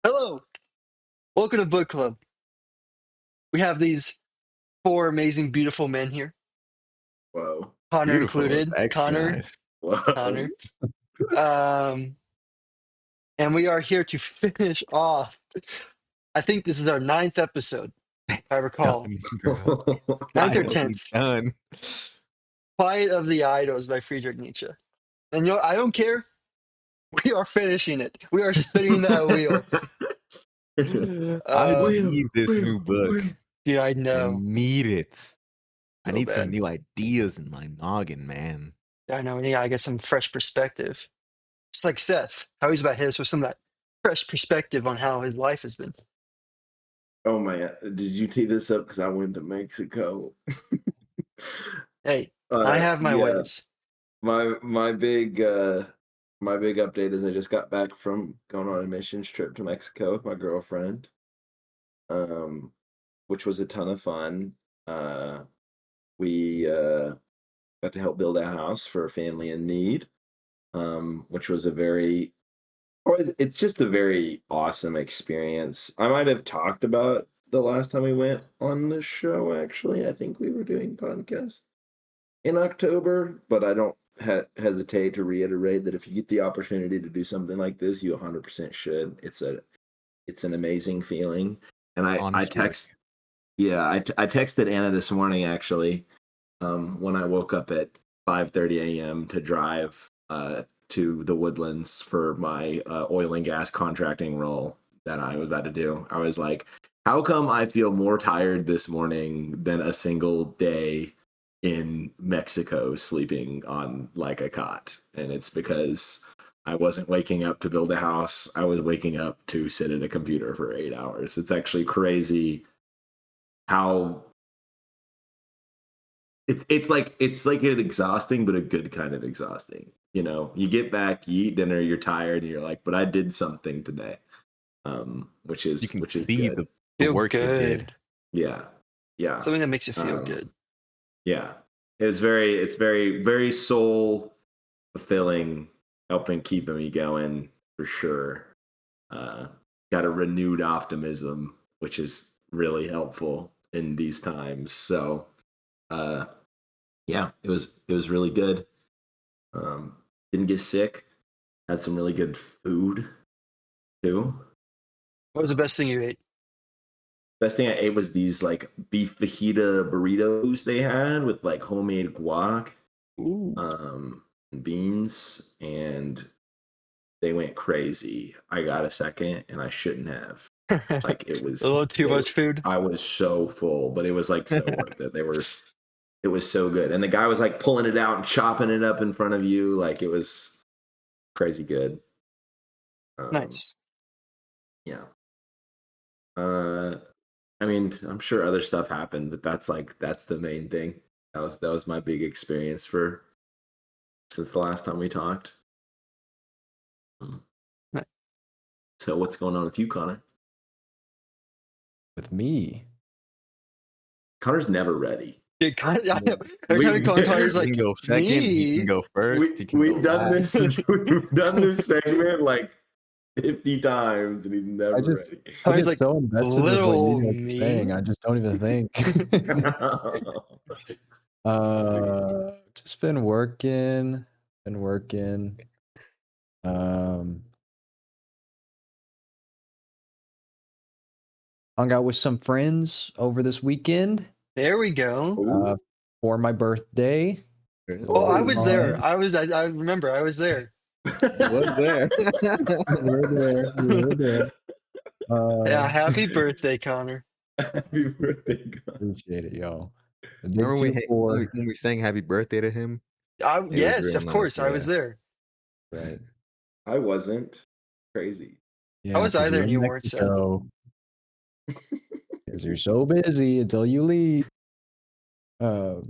Hello, welcome to Book Club. We have these four amazing, beautiful men here, Whoa. Connor Beautiful. It's included. extra Connor, nice. Whoa. Connor, um, and we are here to finish off. I think this is our ninth episode, if I recall, Done, bro. ninth or Finally 10th. done. Quiet of the Idols by Friedrich Nietzsche. And I don't care. We are finishing it. We are spinning that wheel. I Wheel, need this wheel, new book. wheel. Dude, I I know. need it. I So need some bad. new ideas in my noggin, man. I know. Yeah, I get some fresh perspective. Just like Seth, how he's about his with some of that fresh perspective on how his life has been. Oh my God. Did you tee this up? Because I went to Mexico. Hey, I have my Yeah. ways. My big update is I just got back from going on a missions trip to Mexico with my girlfriend. Um, which was a ton of fun. We got to help build a house for a family in need. Which was it's just a very awesome experience. I might have talked about the last time we went on the show, actually. I think we were doing podcast in October, but I don't hesitate to reiterate that if you get the opportunity to do something like this, you 100% should. It's an amazing feeling. And I Honestly, texted Anna this morning, actually, when I woke up at 5:30 a.m. to drive to the Woodlands for my oil and gas contracting role that I was about to do. I was like, how come I feel more tired this morning than a single day in Mexico sleeping on like a cot? And it's because I wasn't waking up to build a house. I was waking up to sit at a computer for 8 hours. It's actually crazy how it's like an exhausting, but a good kind of exhausting. You get back, you eat dinner, you're tired, and you're like, but I did something today, which you is can which is see good. the Feel work you did. good. Yeah, yeah, Something that makes you feel um, good. yeah. It's very very soul fulfilling, helping keeping me going for sure. Uh, got a renewed optimism, which is really helpful in these times. So, uh, yeah, it was really good. Didn't get sick. Had some really good food too. What was the best thing you ate? Best thing I ate was these like beef fajita burritos they had with like homemade guac, Ooh. and beans, and they went crazy. I got a second, and I shouldn't have. A Like it was, little too much food. I was so full, but it was like so worth it. It was so good, and the guy was like pulling it out and chopping it up in front of you, like it was crazy good. Um, Nice. yeah. Uh, I mean, I'm sure other stuff happened, but that's the main thing. That was my big experience for since the last time we talked. Um, Ni- So what's going on with you, Connor? With me. Connor's never ready. Dude, I know. Every time we We call him Connor, he's He like, can go second. He can me. go first. we He can go we've done last. this we've done this segment like 50 times, and he's I never just ready. I Connor's get like, so invested with what you little guys are saying. me. I just don't even think. Just been working. Um, hung out with some friends over this weekend There we go. Ooh. for my birthday. Oh, I Oh. was there. I remember I was there. He was there. You were there. You were there. Yeah, happy birthday, Connor. Happy birthday, Connor. Appreciate it, yo. The big Remember when 2-4. we sang happy birthday to him? It was Yes, real of nice. course, I was Yeah. there. Right. I wasn't. Crazy. I Yeah, was because either, you're and in you weren't, Seth. Mexico. Because you're so busy until you leave. But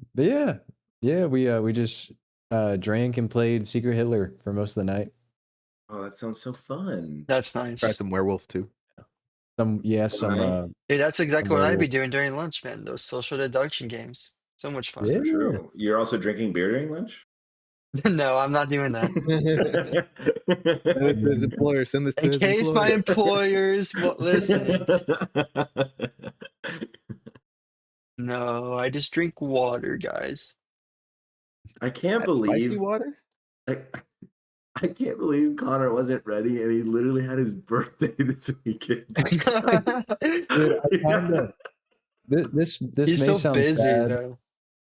yeah, we just drank and played Secret Hitler for most of the night. Oh, that sounds so fun. That's Tried nice. some werewolf too. Some Right. Hey, that's exactly what I'd be werewolf. doing during lunch, man. Those social deduction games. So much fun. Yeah. So true. You're also drinking beer during lunch? No, I'm not doing that. Send this to his employer. Send this to In his case my employer. employer's listening. No, I just drink water, guys. I can't That's spicy believe water? I, I can't believe Connor wasn't ready and he literally had his birthday this weekend. Dude, I kind of this He's may so sound busy sad. though.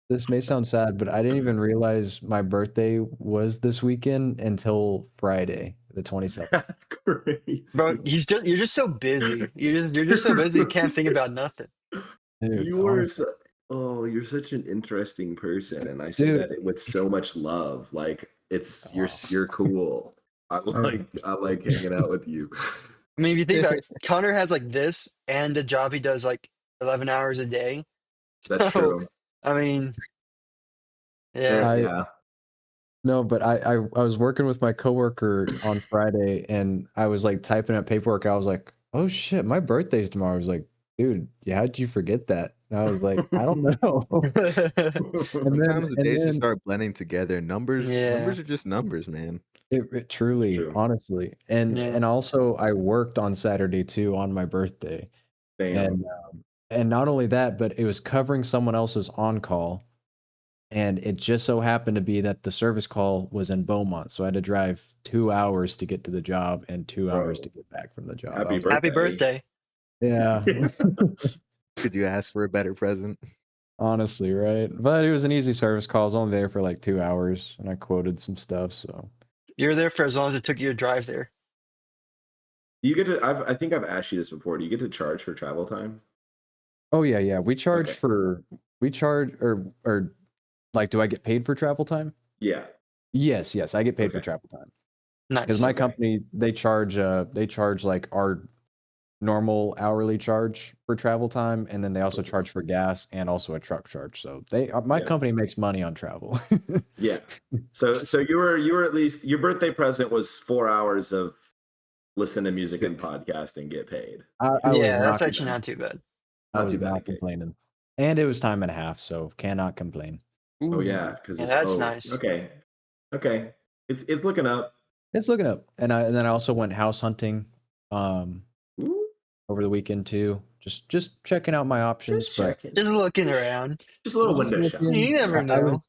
This may sound sad, but I didn't even realize my birthday was this weekend until Friday, the 27th. That's crazy. Bro, you're just so busy. You're just so busy you can't think about nothing. Dude, You were honestly. you're such an interesting person, and I say Dude, that with so much love. Like oh, you're cool. I- I like hanging out with you. I mean, if you think about it, Connor has like this and a job he does like 11 hours a day. That's So, true. I mean, yeah. I Yeah. no, but I was working with my coworker on Friday and I was like typing up paperwork. I was like, oh shit, my birthday's tomorrow. I was like, dude, yeah, how'd you forget that? And I was like, I don't know. And then Sometimes the and days just then start blending together. Yeah. Numbers are just numbers, man. it truly, True. honestly. Yeah. And also I worked on Saturday too on my birthday. Damn. And not only that, but it was covering someone else's on call. And it just so happened to be that the service call was in Beaumont. So I had to drive 2 hours to get to the job and 2 hours to Bro, get back from the job. I happy was like, Happy birthday. birthday. yeah, Could you ask for a better present? honestly, right? But it was an easy service call. I was only there for like 2 hours and I quoted some stuff. So, You're there for as long as it took you to drive there. Do you get to I think I've asked you this before. Do you get to charge for travel time? oh, yeah, yeah. Okay. We charge, or like, do I get paid for travel time? Yeah. Yes, yes, I get paid for Okay. travel time. Because Nice. my Okay. company, they charge like our normal hourly charge for travel time, and then they also charge for gas and also a truck charge. So my Yeah. company makes money on travel. Yeah. So you were at least your birthday present was 4 hours of listen to music and podcast and get paid. I was Yeah, Not that's not too actually bad. not too bad. I Not too was bad a not gig. complaining, and it was time and a half, so cannot complain. Oh yeah, Ooh. because Yeah, it's that's nice. okay. Okay. It's looking up. It's looking up, and then I also went house hunting, um, Ooh, over the weekend too. Just checking out my options, just but checking. Just looking around. Just a little just window shopping. You looking. never know.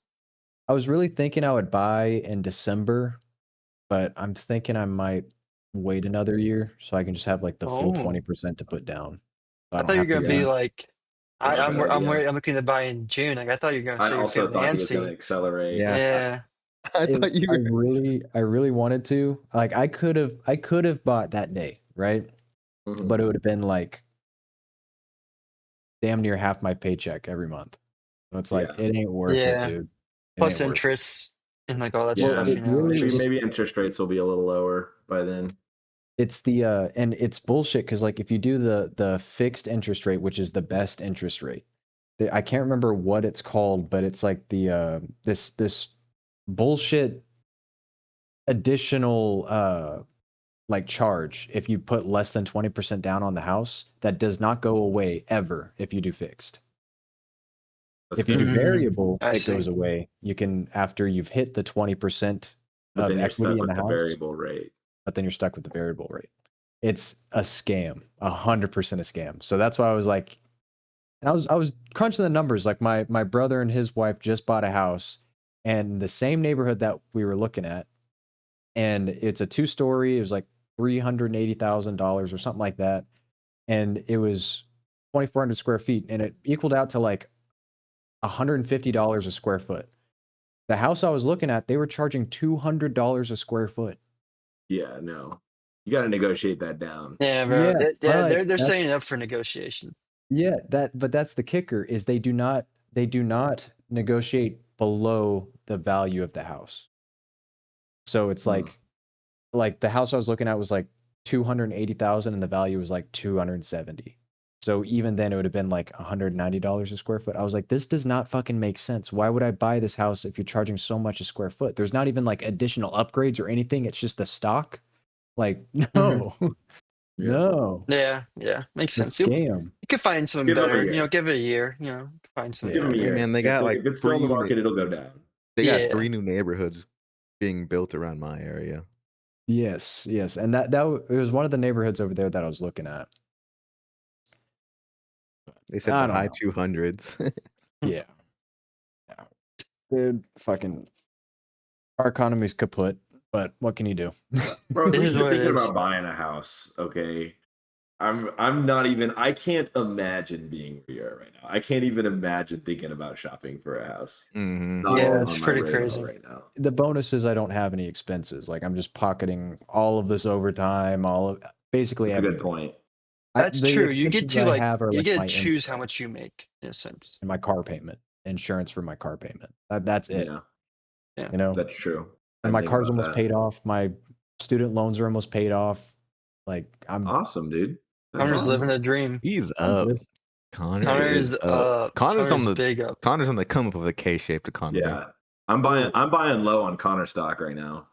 I was really thinking I would buy in December, but I'm thinking I might wait another year so I can just have like the full Oh, 20% to put down. So I I don't thought you were have to gonna be Yeah, wait. like, not a bad idea. I'm looking to buy in June. Like I thought you were gonna I say you're also feeling thought he was going to antsy. accelerate. Yeah, Yeah. I thought you were. I really wanted to. Like I could have bought that day, right? But Mhm. it would have been like damn near half my paycheck every month. So it's like Yeah. it ain't worth it, Yeah. dude. It ain't Plus worth it. interests and like all that Well, stuff, Yeah. it really it Maybe interest rates will be a little lower by then. it's the and it's bullshit because like if you do the fixed interest rate, which is the best interest rate, I can't remember what it's called, but it's like the this bullshit additional like charge if you put less than 20% down on the house that does not go away ever if you do fixed. That's If you do fair. variable, I it see. goes away. You can after you've hit the 20% But of then you're equity stuck in with the the house, variable rate. but then you're stuck with the variable rate. It's a scam, 100% a scam. So that's why I was like, and I was crunching the numbers. Like my brother and his wife just bought a house, and the same neighborhood that we were looking at, and it's a 2-story. It was like $380,000 or something like that, and it was 2,400 square feet, and it equaled out to like $150 a square foot. The house I was looking at, they were charging $200 a square foot. Yeah, no. You got to negotiate that down. Yeah, bro. Yeah, Yeah, but they're that's setting it up for negotiation. yeah, but that's the kicker is they do not negotiate below the value of the house. So it's Hmm. like the house I was looking at was like 280,000 and the value was like 270. So even then it would have been like $190 a square foot. I was like, this does not fucking make sense. Why would I buy this house if you're charging so much a square foot? There's not even like additional upgrades or anything. It's just the stock. Like, Hmm. no, Yeah. no, Yeah, makes the sense. scam. You could find something Give them a better. year. Give it a year. Find Give something them Yeah. a Hey better. man, year. they got like If it's still in three the new. market, it'll go down. They got Yeah. 3 new neighborhoods being built around my area. Yes, yes, and it was one of the neighborhoods over there that I was looking at. They said I the don't high know. 200s. Yeah. Yeah. Dude, fucking our economy's kaput, but what can you do? Bro, at It least is you're what it thinking is. about buying a house, okay? I'm not even. I can't imagine being where you are right now. I can't even imagine thinking about shopping for a house. Mm-hmm. Not Yeah, even Well, it's on my pretty radar crazy. right now. the bonus is I don't have any expenses. Like I'm just pocketing all of this overtime, all of basically That's a good everything. point. That's The true. You get expenses to I like have are you like get my to choose internet how much you make in a sense. and my car payment, insurance for my car payment. That's it. Yeah, Yeah. You know, that's true. I and didn't my think car's about almost that. paid off. My student loans are almost paid off. Like Awesome, dude. That's Connor's living a awesome. dream. He's I'm up. good. Connor Connor is is up. Connor's big up. Connor's on the come up of the K-shaped economy. Yeah, I'm buying low on Connor stock right now.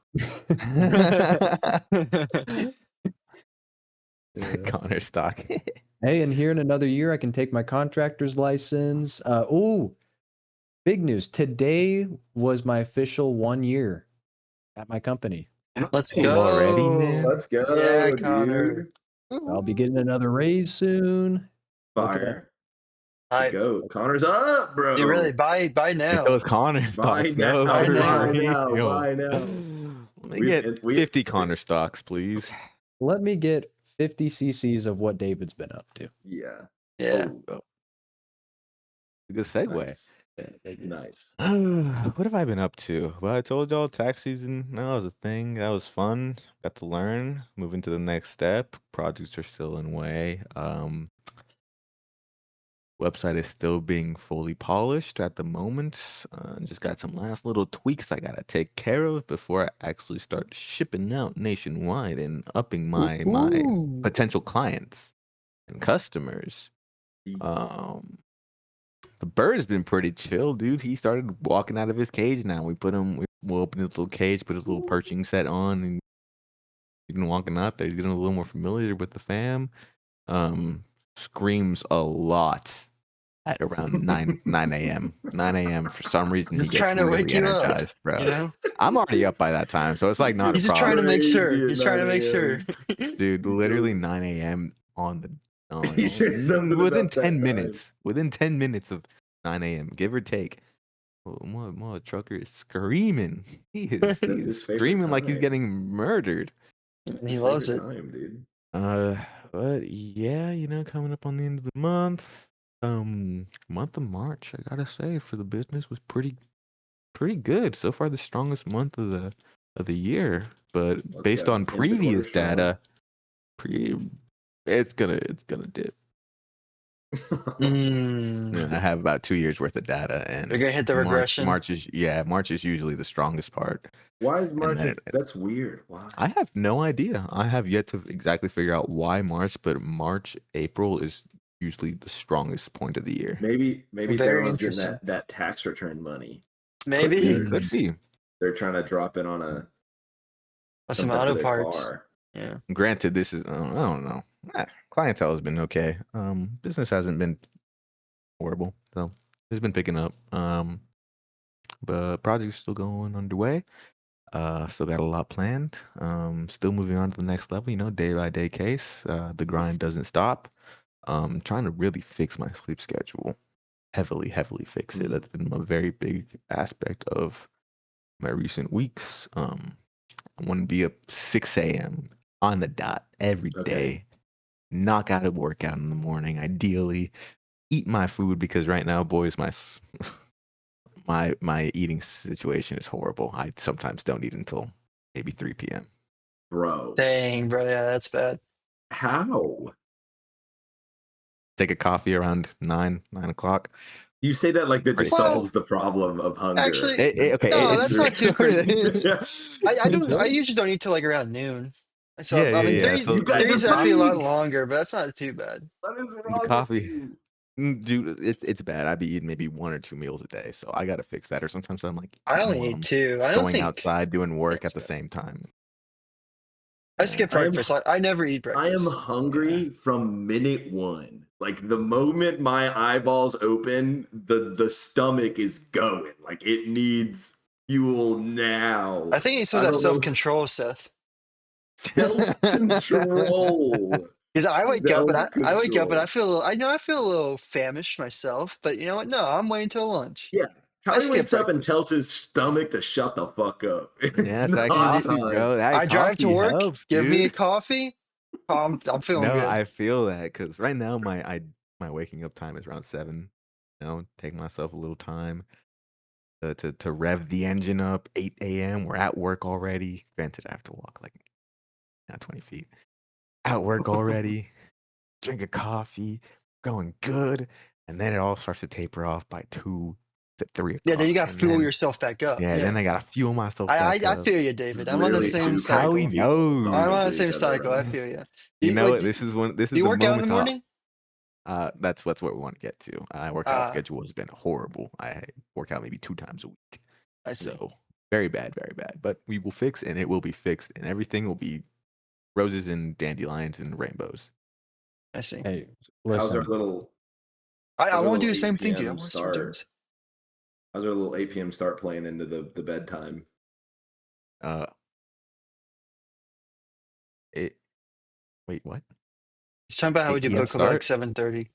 Yeah. Connor stock. Hey, and here in another year, I can take my contractor's license. Big news. Today was my official 1 year at my company. Let's Nice. Already, go. man. Let's Yeah, go, Connor. dude. I'll be getting another raise soon. Looking at Fire. The I goat. Connor's up, you really bro. buy Get now. those Connor Buy stocks, though, now. Buy for now. Buy now. real. Buy now. Let me We've get we 50 Connor stocks, please. let me get 50 cc's of what David's been up to. yeah. Yeah. Oh, Good segue. nice. Yeah, thank you. Nice. What have I been up to? Well, I told y'all tax season, that was a thing. That was fun. Got to learn, moving to the next step. Projects are still in way. Website is still being fully polished at the moment. Just got some last little tweaks I gotta take care of before I actually start shipping out nationwide and upping my Ooh. potential clients and customers. The bird's been pretty chill, dude. He started walking out of his cage now. We'll open his little cage, put his little perching set on, and he's been walking out there. He's getting a little more familiar with the fam. Screams a lot at around 9 a.m. 9 a.m. For some reason, he Just gets trying to wake really you up, energized, bro. you know? I'm already up by that time, so it's like not a He's just trying to problem, make sure. Crazy at He's trying to 9 make sure. a.m. dude. He Literally goes, 9 a.m. on the he said something within about that 10 time. minutes. Within 10 minutes of 9 a.m., give or take. Oh, my trucker is screaming. He That's is his favorite screaming like he's time. getting murdered. And he His loves favorite it. time, dude. But yeah, coming up on the end of the month. Month of March, I gotta say, for the business was pretty good. So far, the strongest month of the year. But Let's based go. on End the quarter previous strong. data, it's gonna dip. Mm. I have about 2 years worth of data, You're and gonna hit the regression. March is usually the strongest part. Why is And March? then That's weird. Why? I have no idea. I have yet to exactly figure out why March, but April is usually the strongest point of the year. Maybe it's Very everyone's getting interesting. that tax return money. Could Maybe. be, They're could be. they're trying to drop it on Some something for auto their parts. car. Yeah. Granted, this is I don't know. Clientele has been okay. Business hasn't been horrible, so it's been picking up. But projects still going underway. Still got a lot planned. Still moving on to the next level. Day by day case. The grind doesn't stop. Trying to really fix my sleep schedule. Heavily fix it. That's been a very big aspect of my recent weeks. I want to be up 6 a.m. on the dot every day. Knock out a workout in the morning, ideally. Eat my food because right now, boys, my eating situation is horrible. I sometimes don't eat until maybe 3 p.m. Bro. Dang, bro. Yeah, that's bad. How? Take a coffee around 9 o'clock. You say that like that just Well, solves the problem of hunger. actually, no, It's that's not too crazy. I Sure. usually don't eat till like around noon. So I mean, yeah. three's So You guys are definitely a lot freaks. longer, but that's not too bad. What is the wrong with coffee, you? dude, it's bad. I be eating maybe 1 or 2 meals a day, so I gotta fix that. Or sometimes I'm like I eating only while eat I'm two. I don't going think outside doing work at that's the bad. same time. I Yeah. skip breakfast. I never eat I am breakfast. hungry from minute one. Like the moment my eyeballs open, the stomach is going. Like it needs You will now. I think it's some of I that don't know. self-control, Seth. Self-control. Because I wake up and I wake up and I Self-control. feel I feel a little famished myself, but you know what? No, I'm waiting till lunch. Yeah. I Charlie skip wakes up and breakfast. tells his stomach to shut the fuck up. Yeah, It's it's that not Indeed. coffee, time. bro. That I drive to coffee work, helps, give me a dude. coffee. I'm feeling No, good. I feel that because right now my waking up time is around 7. Take myself a little time to rev the engine up. 8 a.m. We're at work already. Granted, I have to walk like not 20 feet. At work already. Drink a coffee, going good, and then it all starts to taper off by 2 to 3 Yeah, then you o'clock, gotta and fuel then yourself back up. yeah, Yeah. then I gotta fuel myself I back I up. feel you, This David. is I'm on the literally same two How he crazy cycle. people I'm knows? talking on the to same each other cycle. right I now. feel you. You know what? Do This is you the work out in the moment. morning? That's what we want to get to. Workout Uh, schedule has been horrible. I work out maybe 2 times a week, I see. so very bad, very bad. But we will fix, and it will be fixed, and everything will be roses and dandelions and rainbows. I see. Hey, How's our listen. little I how's our want to do little the same 8 thing, dude. I p.m. want to start doing start? this. How's our little 8 p.m. start playing into the bedtime? Uh, it. Wait, what? He's talking about how we 8 do p.m. book club at like start? 7:30.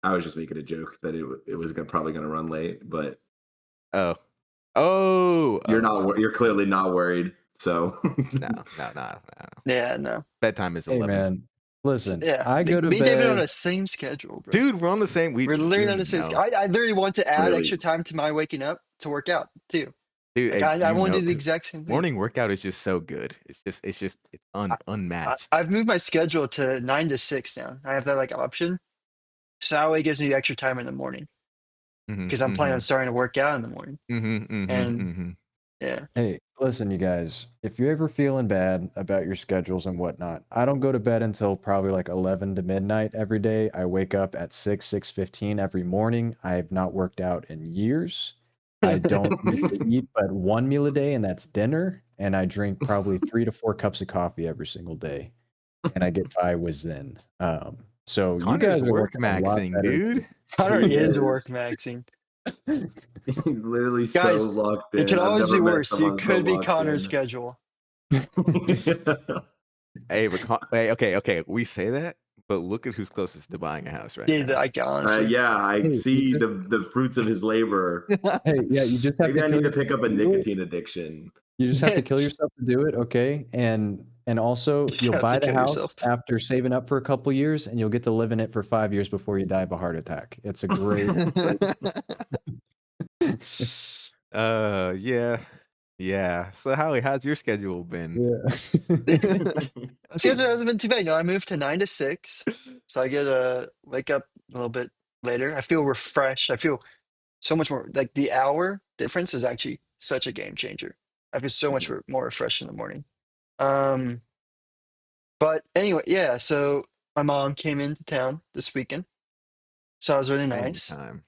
I was just making a joke that it was probably gonna run late, but Oh, oh, no, you're clearly not worried. So no, no, no, no. Yeah, no. Bedtime is Hey 11. man, listen. Yeah, I go to me and David are on bed. the same schedule, bro. Dude, we're on the same. We're literally on the same schedule. No, I literally want to add clearly, extra time to my waking up to work out too. dude, Like I want to do the because exact same thing. morning workout is just so good. It's I, unmatched. I've moved my schedule to 9 to 6 now. I have that like option, so that way it gives me extra time in the morning Mm-hmm, because I'm planning mm-hmm, on starting to work out in the morning. mm-hmm, mm-hmm, And mm-hmm. yeah, Hey, listen, you guys. If you're ever feeling bad about your schedules and whatnot, I don't go to bed until probably like 11 to midnight every day. I wake up at 6:15 every morning. I have not worked out in years. I don't usually eat but one meal a day, and that's dinner. And I drink probably 3 to 4 cups of coffee every single day, and I get by with Zen. So you Connor's guys are work looking a lot maxing, better dude. Connor he is work is maxing. literally so Guys, locked it in. could I've always be never met worse. You someone so could be locked Connor's in. schedule. Hey, but hey, okay. We say that, but look at who's closest to buying a house right Dude, now. like honestly, Yeah, I Hey, you see just, the fruits of his labor. hey, yeah, you just have Maybe to I kill need to yourself pick up a to do it. nicotine addiction. You just have to kill yourself to do it, okay? And also, you you'll have buy to the kill house yourself. after saving up for a couple years, and you'll get to live in it for 5 years before you die of a heart attack. It's a great, great. Yeah, yeah. So Howie, how's your schedule been? Yeah. My schedule hasn't been too bad. You know, I moved to 9 to 6, so I get to wake up a little bit later. I feel refreshed. I feel so much more like the hour difference is actually such a game changer. I feel so much more refreshed in the morning. Um, but anyway, yeah. So my mom came into town this weekend, so it was really Family nice. time.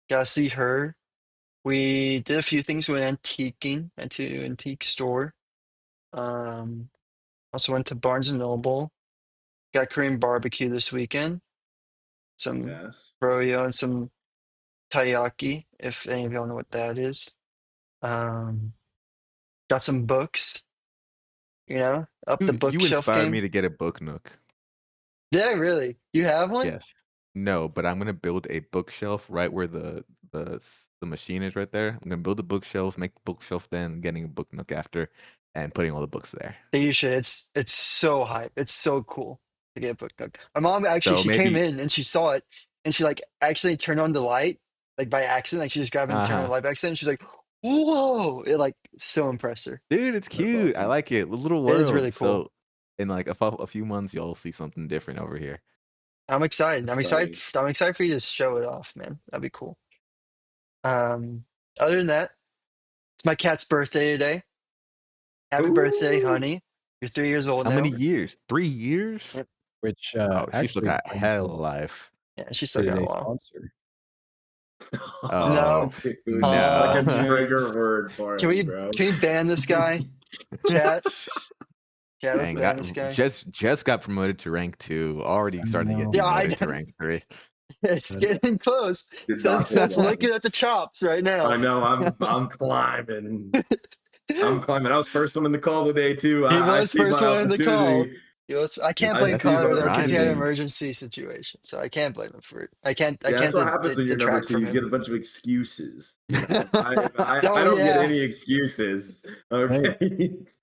Got to see her. We did a few things. We went antiquing, went to an antique store. Um, also went to Barnes and Noble. Got Korean barbecue this weekend. Some Yes. froyo and some taiyaki, if any of y'all know what that is. Um, got some books, up the Dude, you bookshelf inspired me game. to get a book nook. Yeah, really. You have one? Yes. No, but I'm gonna build a bookshelf right where the machine is right there. I'm gonna build a bookshelf, make the bookshelf, then getting a book nook after, and putting all the books there. Yeah, you should. It's so hype. It's so cool to get a book nook. My mom actually So she came maybe, in and she saw it and she like actually turned on the light like by accident. Like she just grabbed it and turned on uh-huh. the light by accident. She's like, "Whoa!" It like so impressed her. Dude, it's That's cute. I awesome. like it. Little It is world. really cool. So in like a few months, y'all see something different over here. I'm excited. I'm excited. Exciting. I'm excited for you to show it off, man. That'd be cool. Um, Other than that, it's my cat's birthday today. Happy birthday, Ooh. honey. You're 3 years old How many now. years? 3 years? Yep. Which Oh, she still actually got brings hell us of life. Yeah, she's to still got a today's while. sponsor. Oh No. Dude, it's like no. a No. trigger word for Can me, we bro. can we ban this guy? Chat. Chat, let's Dang, ban this guy. just got promoted to rank 2. Already I starting to get know. Yeah, I demoted to rank 3. It's getting close. Did So not take that's long. looking at the chops right now. I know. I'm climbing. I'm climbing. I was first one in the call today too. He I was see first my one in the call. opportunity. I can't blame I see Connor my though because he had an grinding. emergency situation, so I can't blame him for it. I can't. I Yeah, can't that's what happens when you're number detract two. from You get him. a bunch of excuses. You know, I Oh don't get yeah. any excuses. Hey, Okay.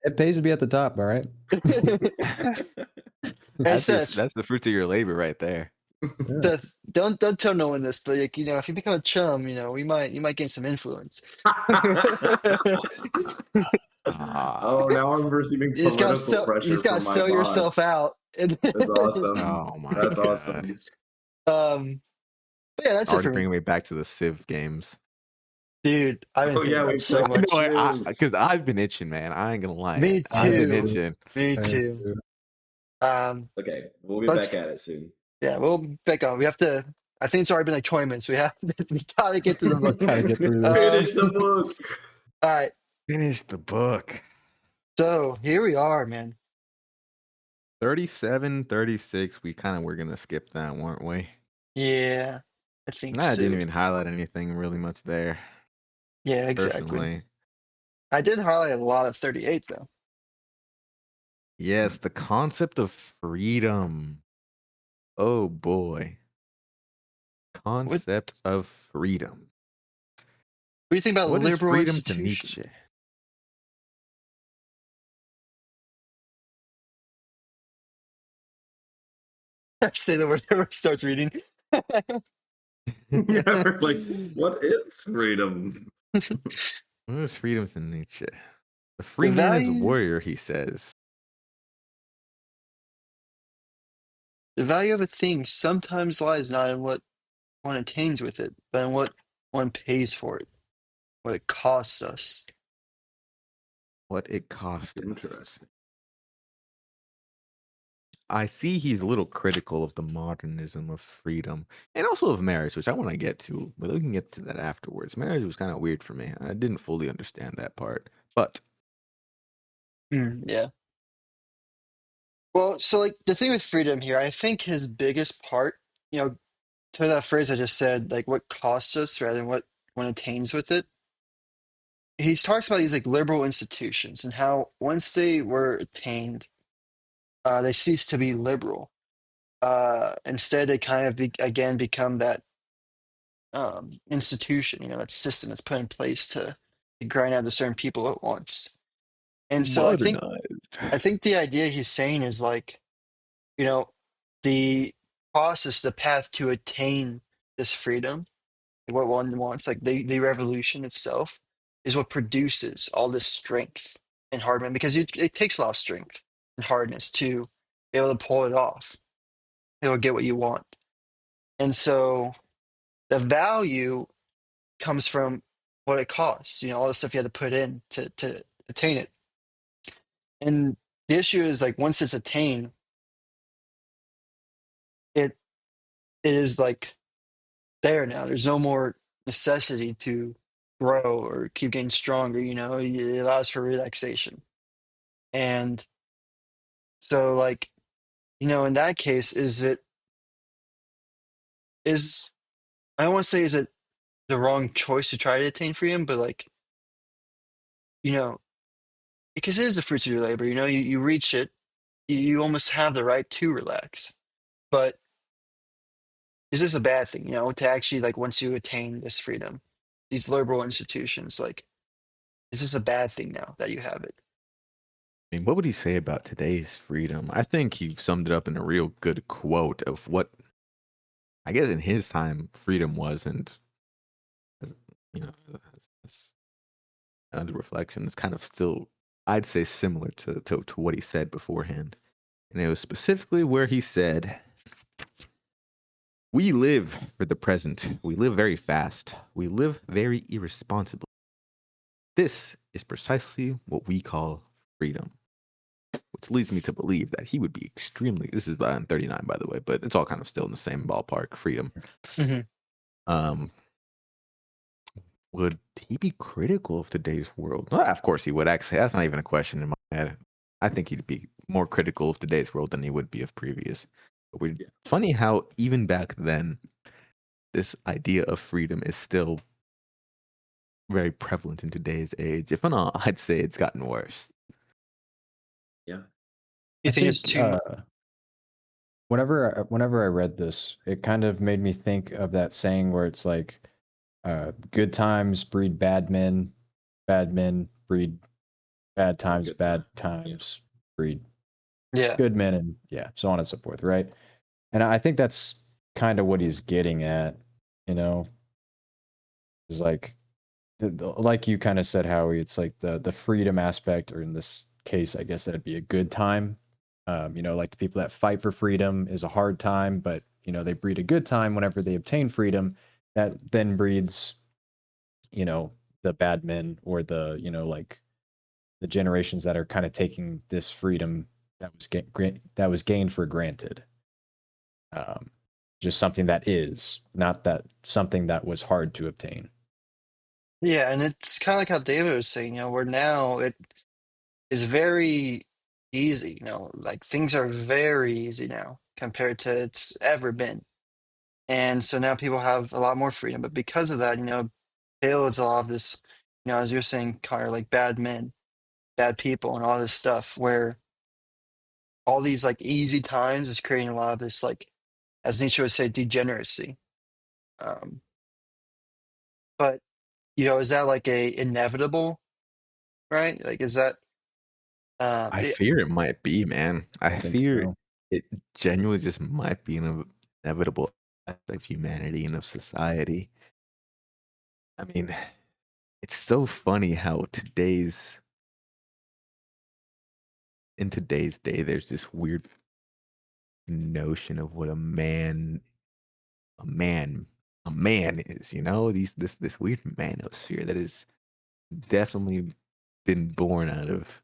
it pays to be at the top, all right? Hey That's Seth, that's the fruit of your labor right there. Yeah. Seth, don't tell no one this, but like, if you become a chum, you might gain some influence. Ah, Oh, now I'm receiving political You just pressure gotta from my sell yourself boss. out. That's awesome. oh my That's god. awesome. But yeah, that's it Already for me, bringing me back to the Civ games. dude. I've been Oh thinking yeah, about we it so played I know much. I Civ. because I've been itching, man. I ain't gonna lie. Me I've been too. itching. Me too. Okay, we'll get back Let's at it soon. Yeah, we'll back on. We have to. I think it's already been like 20 minutes. We gotta get to the book. Gotta get through this. Finish the book. All right. Finish the book. So here we are, man. 37, 36. We kind of were gonna skip that, weren't we? Yeah, I think I didn't so. even highlight anything really much there, Yeah, exactly. personally. I did highlight a lot of 38 though. Yes, the concept of freedom. Oh boy. What Concept of freedom. do you think about What is liberal freedom to institution? Nietzsche? Say the word everyone starts reading. Yeah, we're like, what is freedom? What is freedom to Nietzsche? The The free man is a value warrior, he says. the value of a thing sometimes lies not in what one attains with it, but in what one pays for it, what it costs us. What it cost us. Interesting. I see he's a little critical of the modernism of freedom and also of marriage, which I want to get to, but we can get to that afterwards. Marriage was kind of weird for me. I didn't fully understand that part. But Yeah. Well, so like the thing with freedom here, I think his biggest part, to that phrase I just said, like what costs us rather than what one attains with it. He talks about these like liberal institutions and how once they were attained, they cease to be liberal. Instead, they kind of again become that institution, that system that's put in place to grind out to certain people at once. And so modernized. I think the idea he's saying is like, you know, the process, the path to attain this freedom, what one wants, like the revolution itself, is what produces all this strength and hardness because it takes a lot of strength and hardness to be able to pull it off, be able to get what you want. And so the value comes from what it costs, all the stuff you had to put in to attain it. And the issue is like once it's attained, it is like there now. There's no more necessity to grow or keep getting stronger. It allows for relaxation. And so, like, in that case, is I don't want to say is it the wrong choice to try to attain freedom, but like, you know, because it is the fruits of your labor, you reach it, you almost have the right to relax. But is this a bad thing, to actually like once you attain this freedom, these liberal institutions, like, is this a bad thing now that you have it? I mean, what would he say about today's freedom? I think he summed it up in a real good quote of what I guess in his time freedom was, and as- you know, as another reflection is kind of still, I'd say, similar to what he said beforehand, and it was specifically where he said, "We live for the present. We live very fast. We live very irresponsibly. This is precisely what we call freedom." Which leads me to believe that he would be extremely. This is on 39, by the way, but it's all kind of still in the same ballpark. Freedom. Hmm. Um, would he be critical of today's world? Well, of course he would. Actually, that's not even a question in my head. I think he'd be more critical of today's world than he would be of previous. But Yeah. funny how even back then, this idea of freedom is still very prevalent in today's age. If not, I'd say it's gotten worse. Yeah. You I think it's think too much? whenever I read this, it kind of made me think of that saying where it's like, good times breed bad men breed bad times, Good time. bad times breed Yeah. good men, and yeah, so on and so forth, right? And I think that's kind of what he's getting at, you know, is like like you kind of said, Howie, it's like the freedom aspect, or in this case, I guess that'd be a good time. You know, like the people that fight for freedom is a hard time, but you know, they breed a good time whenever they obtain freedom. That then breeds, you know, the bad men, or the, you know, like the generations that are kind of taking this freedom that was gained for granted. Um, just something that is, not that something that was hard to obtain. Yeah, and it's kind of like how David was saying, where now it is very easy, like things are very easy now compared to it's ever been. And so now people have a lot more freedom, but because of that, builds a lot of this, as you're saying, Connor, like bad men, bad people, and all this stuff where all these like easy times is creating a lot of this, like, as Nietzsche would say, degeneracy. Um, but is that like a inevitable, right? Like, is that I it, fear it might be, man. I I think fear so. it genuinely just might be an inevitable aspect of humanity and of society. I mean, it's so funny how in today's day, there's this weird notion of what a man, a man is. This weird manosphere that has definitely been born out of,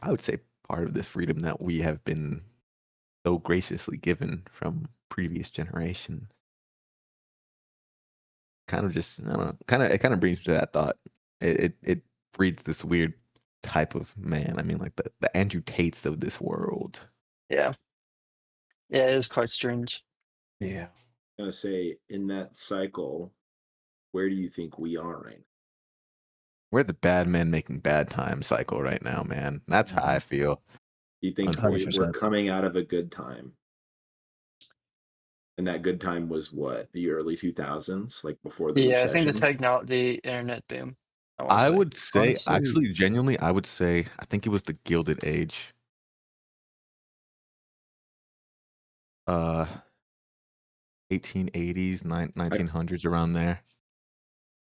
I would say, part of this freedom that we have been so graciously given from previous generations. Kind of just, I don't know, it kind of brings me to that thought. It breeds this weird type of man. I mean, like the Andrew Tates of this world. yeah, yeah, it is quite strange. Yeah. I'm gonna say, in that cycle, where do you think we are right now? We're the bad men making bad time cycle right now, man. That's how I feel. Do you think we're 100%. coming out of a good time? And that good time was what, the early 2000s, like before the Yeah, I think recession? the internet boom, I want to I say. would say, Honestly, actually, genuinely, I would say, I think it was the Gilded Age. Uh, 1880s, I, 1900s, around there.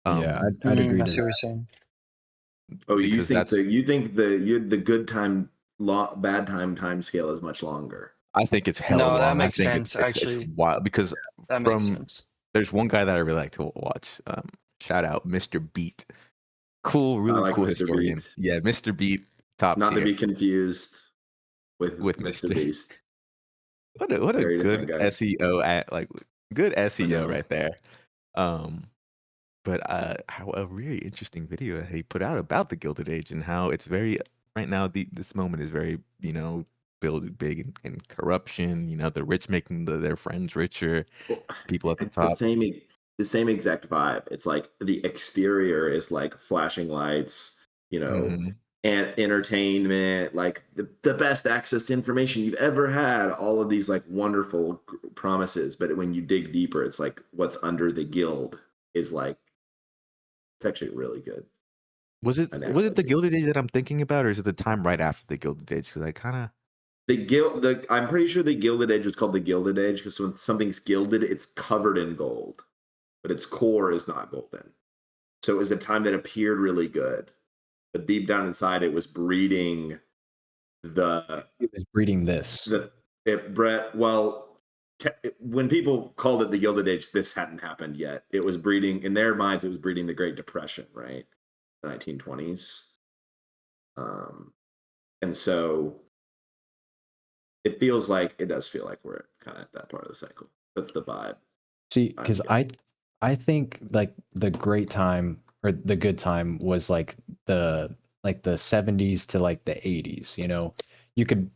yeah, Um, I'd agree I to see what you're that. saying. oh, because that's, the good time bad time scale is much longer. I think it's hella No, that long. I makes think sense. it's Actually, wild because that makes from sense. there's one guy that I really like to watch. Shout out Mr. Beat. Cool, I really like cool Mr. historian. Beat, Yeah, Mr. Beat, top not to tier be confused with with Mr. Mr. Beast. What a Very different good guy. SEO at like good I SEO know. right there. Um, but how a really interesting video that he put out about the Gilded Age and how it's very right now. This moment is very built big in corruption. The rich making their friends richer, Well, people at the it's the top. same exact vibe. It's like the exterior is like flashing lights, Hmm. and entertainment, like the best access to information you've ever had, all of these like wonderful promises. But when you dig deeper, it's like what's under the guild is like, it's actually really good Was it the analogy. Gilded Age that I'm thinking about, or is it the time right after the Gilded Age? Because I kind of I'm pretty sure the Gilded Age was called the Gilded Age because when something's gilded, it's covered in gold, but its core is not golden. So it was a time that appeared really good, but deep down inside, it was breeding the It was breeding this. the it Brett. Well, when people called it the Gilded Age, this hadn't happened yet. It was breeding in their minds. It was breeding the Great Depression, right? The 1920s, and so it does feel like we're kind of at that part of the cycle. That's the vibe See, I'm because getting. I think like the great time or the good time was like the 70s to like the 80s. You know, you could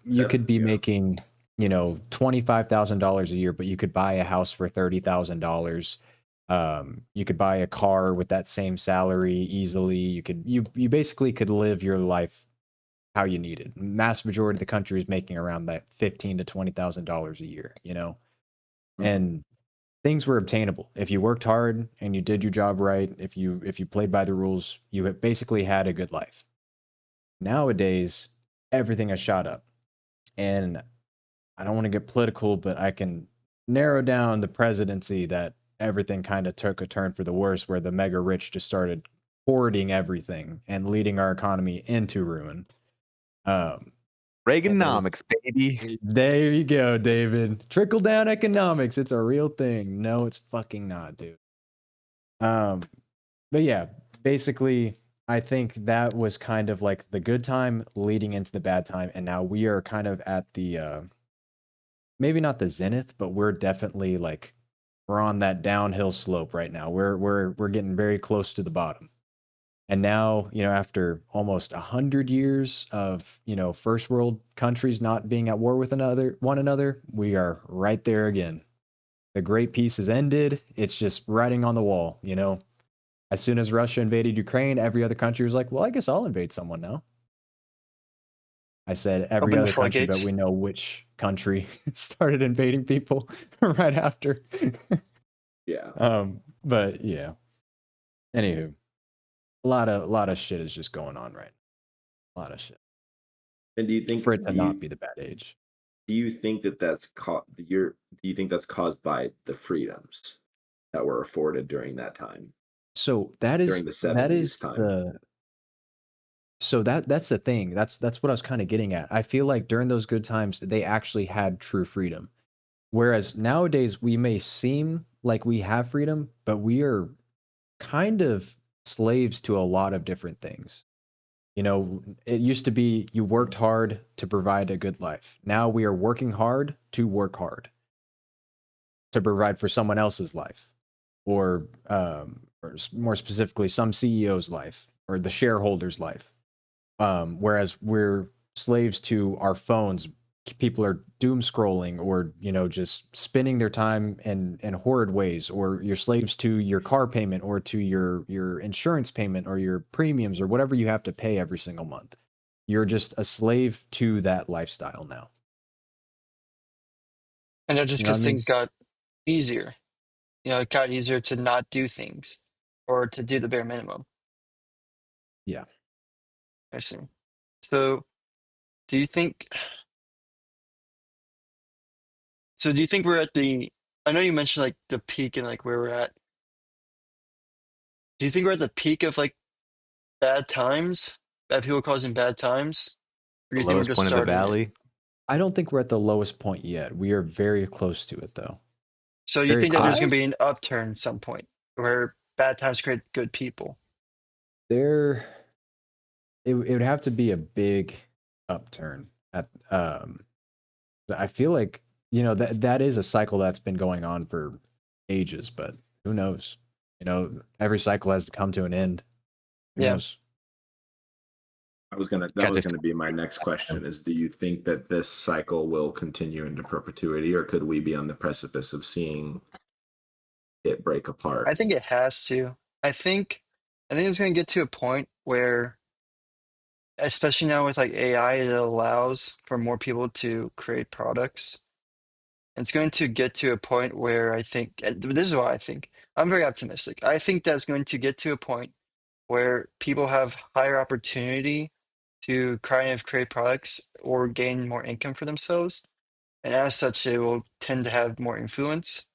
be Yeah. making $25,000 a year, but you could buy a house for $30,000. You could buy a car with that same salary easily. You basically could live your life how you needed. Mass majority of the country is making around that $15,000 to $20,000 a year, and things were obtainable if you worked hard and you did your job right. If you played by the rules, you basically had a good life. Nowadays, everything has shot up, and I don't want to get political, but I can narrow down the presidency that everything kind of took a turn for the worse, where the mega rich just started hoarding everything and leading our economy into ruin. Um, Reaganomics, baby. There you go, David. Trickle down economics. It's a real thing. No, it's fucking not, dude. Um, but yeah, basically, I think that was kind of like the good time leading into the bad time, and now we are kind of at the maybe not the zenith, but we're definitely like we're on that downhill slope right now. We're getting very close to the bottom. And now, after almost 100 years of, first world countries not being at war with one another, we are right there again. The Great Peace has ended. It's just writing on the wall, As soon as Russia invaded Ukraine, every other country was like, well, I guess I'll invade someone now. I said every Open the other country, but floodgates. we know which country started invading people right after. Yeah. But yeah. Anywho, a lot of shit is just going on right now. A lot of shit. And do you think For it to not be the bad age. do you think that do you think that's caused by the freedoms that were afforded during that time, So during the 70s time? That's the thing. That's what I was kind of getting at. I feel like during those good times they actually had true freedom. Whereas nowadays we may seem like we have freedom, but we are kind of slaves to a lot of different things. It used to be you worked hard to provide a good life. Now we are working hard to work hard to provide for someone else's life, or more specifically, some CEO's life or the shareholder's life. Whereas we're slaves to our phones. People are doom scrolling, or just spending their time in horrid ways, or you're slaves to your car payment, or to your insurance payment, or your premiums, or whatever you have to pay every single month. You're just a slave to that lifestyle now. And that's just You know what because I mean? things got easier. It got easier to not do things or to do the bare minimum. Yeah. I see. So do you think do you think we're at I know you mentioned like the peak and like where we're at. Do you think we're at the peak of like bad times? Bad people causing bad times? Or do The you think we're lowest just point of the starting it? valley. I don't think we're at the lowest point yet. We are very close to it, though. So you Very think that there's close. gonna I be an upturn at some point where bad times create good people? There, it would have to be a big upturn. I feel like that is a cycle that's been going on for ages, but who knows? Every cycle has to come to an end. Who Yeah. knows? That got was this. gonna be my next question, is do you think that this cycle will continue into perpetuity, or could we be on the precipice of seeing it break I apart? think it has to. I think it's gonna get to a point where, especially now with like AI, it allows for more people to create products. It's going to get to a point where I think, and this is why I think I'm very optimistic. I think that's going to get to a point where people have higher opportunity to kind of create products or gain more income for themselves. And as such, they will tend to have more influence.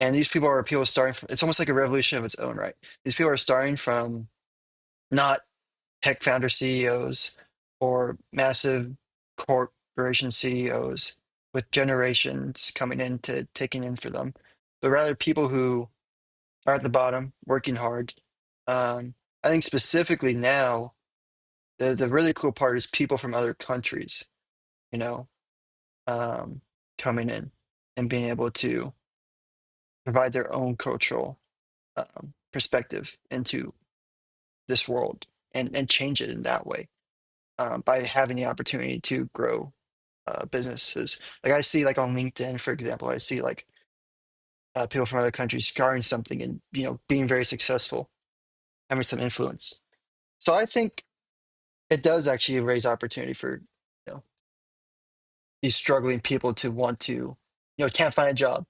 And these people are people starting from, it's almost like a revolution of its own, right? These people are starting from not tech founder CEOs or massive corporation CEOs with generations coming in to taking in for them, but rather people who are at the bottom working hard. I think specifically now, the really cool part is people from other countries, you know, um, coming in and being able to provide their own cultural perspective into this world and change it in that way by having the opportunity to grow businesses. Like I see like on LinkedIn, for example, I see like people from other countries starting something and being very successful, having some influence. So I think it does actually raise opportunity for these struggling people to want to can't find a job.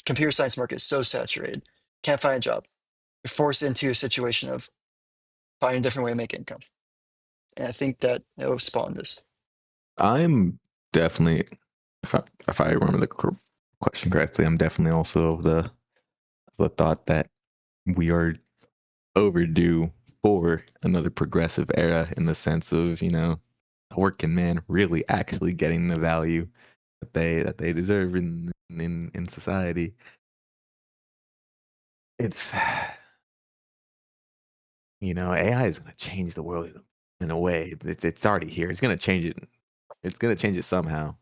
Computer science market is so saturated, can't find a job. You're forced into a situation of finding a different way to make income, and I think that it will spawn this. I'm definitely, if I remember the question correctly, I'm definitely also of the thought that we are overdue for another progressive era in the sense of working man really actually getting the value that they deserve in society. It's AI is going to change the world in a way. It's already here. It's going to change it. It's going to change it somehow.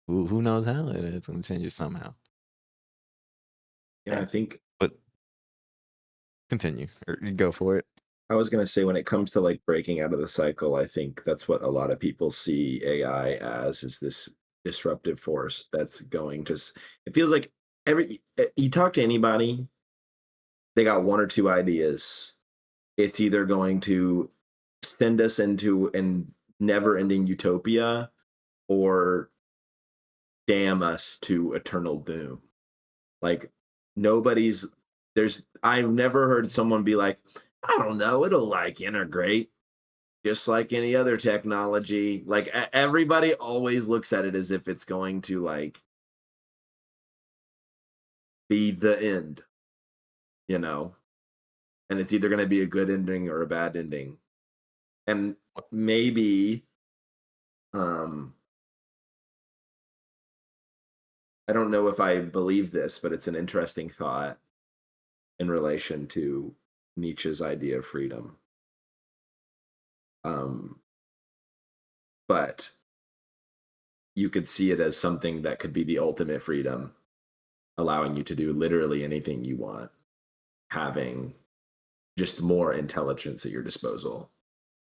Who knows how? It's going to change it somehow. Yeah, I think But continue or go for it. I was gonna say when it comes to like breaking out of the cycle, I think that's what a lot of people see AI as is this disruptive force that's going to. It feels like you talk to anybody, they got one or two ideas. It's either going to send us into an never-ending utopia or damn us to eternal doom. Like nobody's I've never heard someone be like, I don't know, it'll like integrate just like any other technology. Like everybody always looks at it as if it's going to like be the end, you know, and it's either going to be a good ending or a bad ending. And maybe, um, I don't know if I believe this, but it's an interesting thought in relation to Nietzsche's idea of freedom. Um, but you could see it as something that could be the ultimate freedom, allowing you to do literally anything you want, having just more intelligence at your disposal,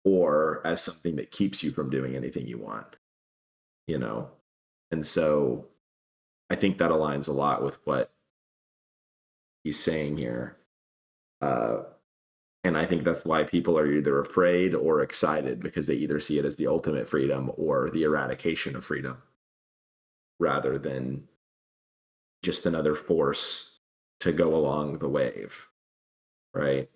or as something that keeps you from doing anything you want, you know? And so I think that aligns a lot with what he's saying here. Uh, and I think that's why people are either afraid or excited because they either see it as the ultimate freedom or the eradication of freedom rather than just another force to go along the wave, right?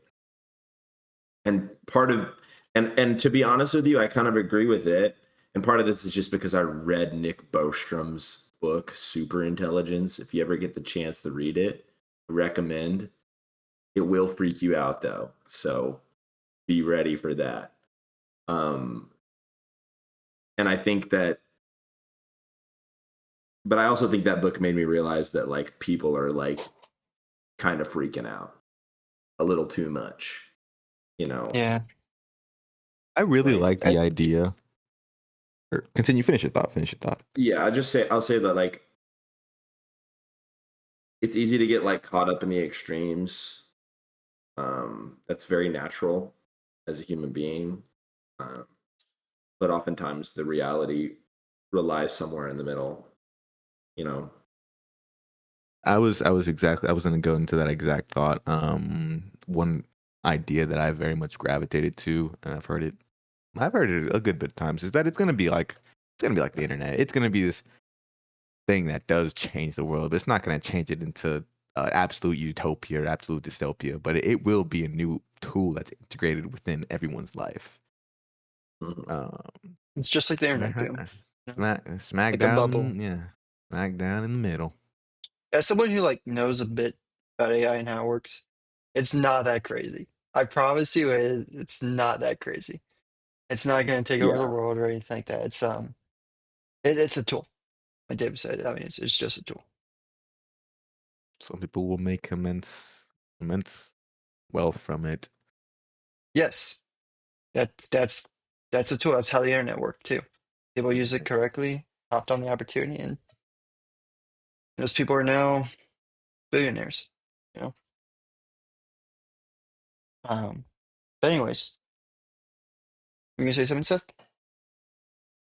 And part of and to be honest with you, I kind of agree with it. And part of this is just because I read Nick Bostrom's book, Super Intelligence. If you ever get the chance to read it, I recommend. It will freak you out though. So be ready for that. Um, and I think that, but I also think that book made me realize that like people are like kind of freaking out a little too much, you know? Yeah, I really Like, like the idea. Or continue. Finish your thought. Finish your thought. yeah, I'll say that like it's easy to get like caught up in the extremes. That's very natural as a human being. Um, but oftentimes the reality relies somewhere in the middle, you know? I was going to go into that exact thought. One idea that I very much gravitated to, and I've heard it a good bit of times, is that it's gonna be like the internet. It's gonna be this thing that does change the world, but it's not gonna change it into absolute utopia or absolute dystopia. But it will be a new tool that's integrated within everyone's life. Mhm. Um, it's just like the internet smack, boom, smack like a down, bubble. yeah, smack down in the middle. As someone who like knows a bit about AI and how it works, it's not that crazy. I promise you, it's not that crazy. It's not going to take over the Yeah. world or anything like that. It's a tool, like David said. I mean, it's just a tool. Some people will make immense wealth from it. Yes, that's a tool. That's how the internet worked too. People use it correctly, hopped on the opportunity, and those people are now billionaires. You know. But anyways, you gonna say something, Seth?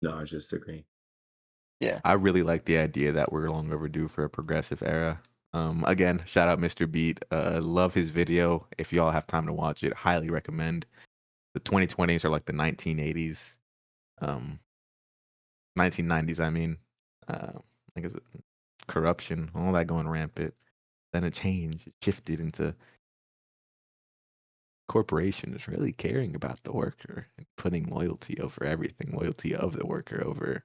No, I just agree. Yeah. I really like the idea that we're long overdue for a progressive era. Again, shout out Mr. Beat. Love his video. If y'all have time to watch it, highly recommend. The 2020s are like the 1980s, 1990s. I mean, like is it corruption, all that going rampant. Then it changed, it shifted into corporations really caring about the worker and putting loyalty over everything, loyalty of the worker over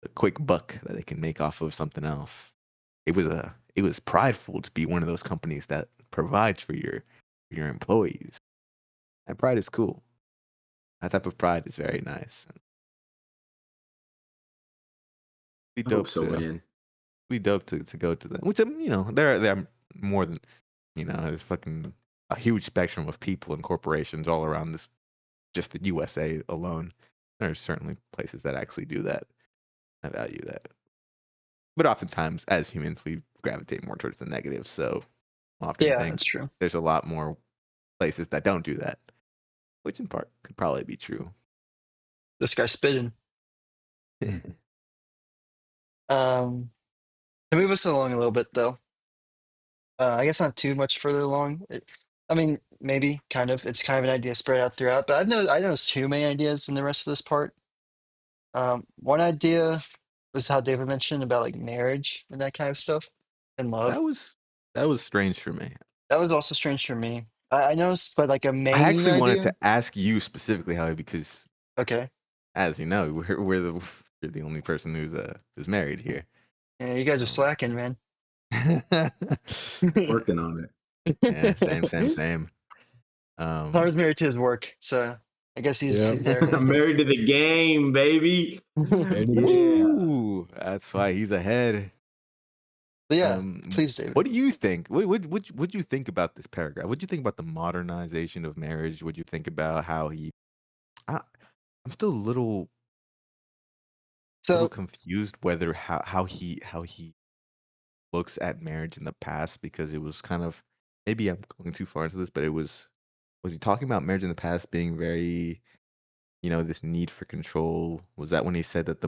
the quick buck that they can make off of something else. It was prideful to be one of those companies that provides for your employees. That pride is cool. That type of pride is very nice. Be I hope dope so, to man. be dope to go to that. Which there are more than there's fucking a huge spectrum of people and corporations all around this, just the USA alone. There's certainly places that actually do that. I value that. But oftentimes, as humans, we gravitate more towards the negative. So often Yeah, think that's true. there's a lot more places that don't do that, which in part could probably be true. This guy's spitting. To move us along a little bit, though, I guess not too much further along. I mean, maybe kind of. It's kind of an idea spread out throughout, but I noticed two main ideas in the rest of this part. One idea was how David mentioned about like marriage and that kind of stuff and that love. was that was strange for me. That was also strange for me. I noticed, but like a I main actually wanted to idea. ask you specifically, Howie, because Okay, as you know, you're the only person who's married here. yeah, you guys are Um, slacking, man. Working on it. yeah, same. Um, Connor's married to his work, so I guess Yep. he's there. I'm married to the game, baby. Married to the Yeah. woo, that's why he's ahead. But yeah, please, David. What do you think? What you think about this paragraph? What do you think about the modernization of marriage? What do you think about how he? I, I'm still a little So, confused whether how he looks at marriage in the past, because it was kind of, maybe I'm going too far into this, but was he talking about marriage in the past being very, this need for control? Was that when he said that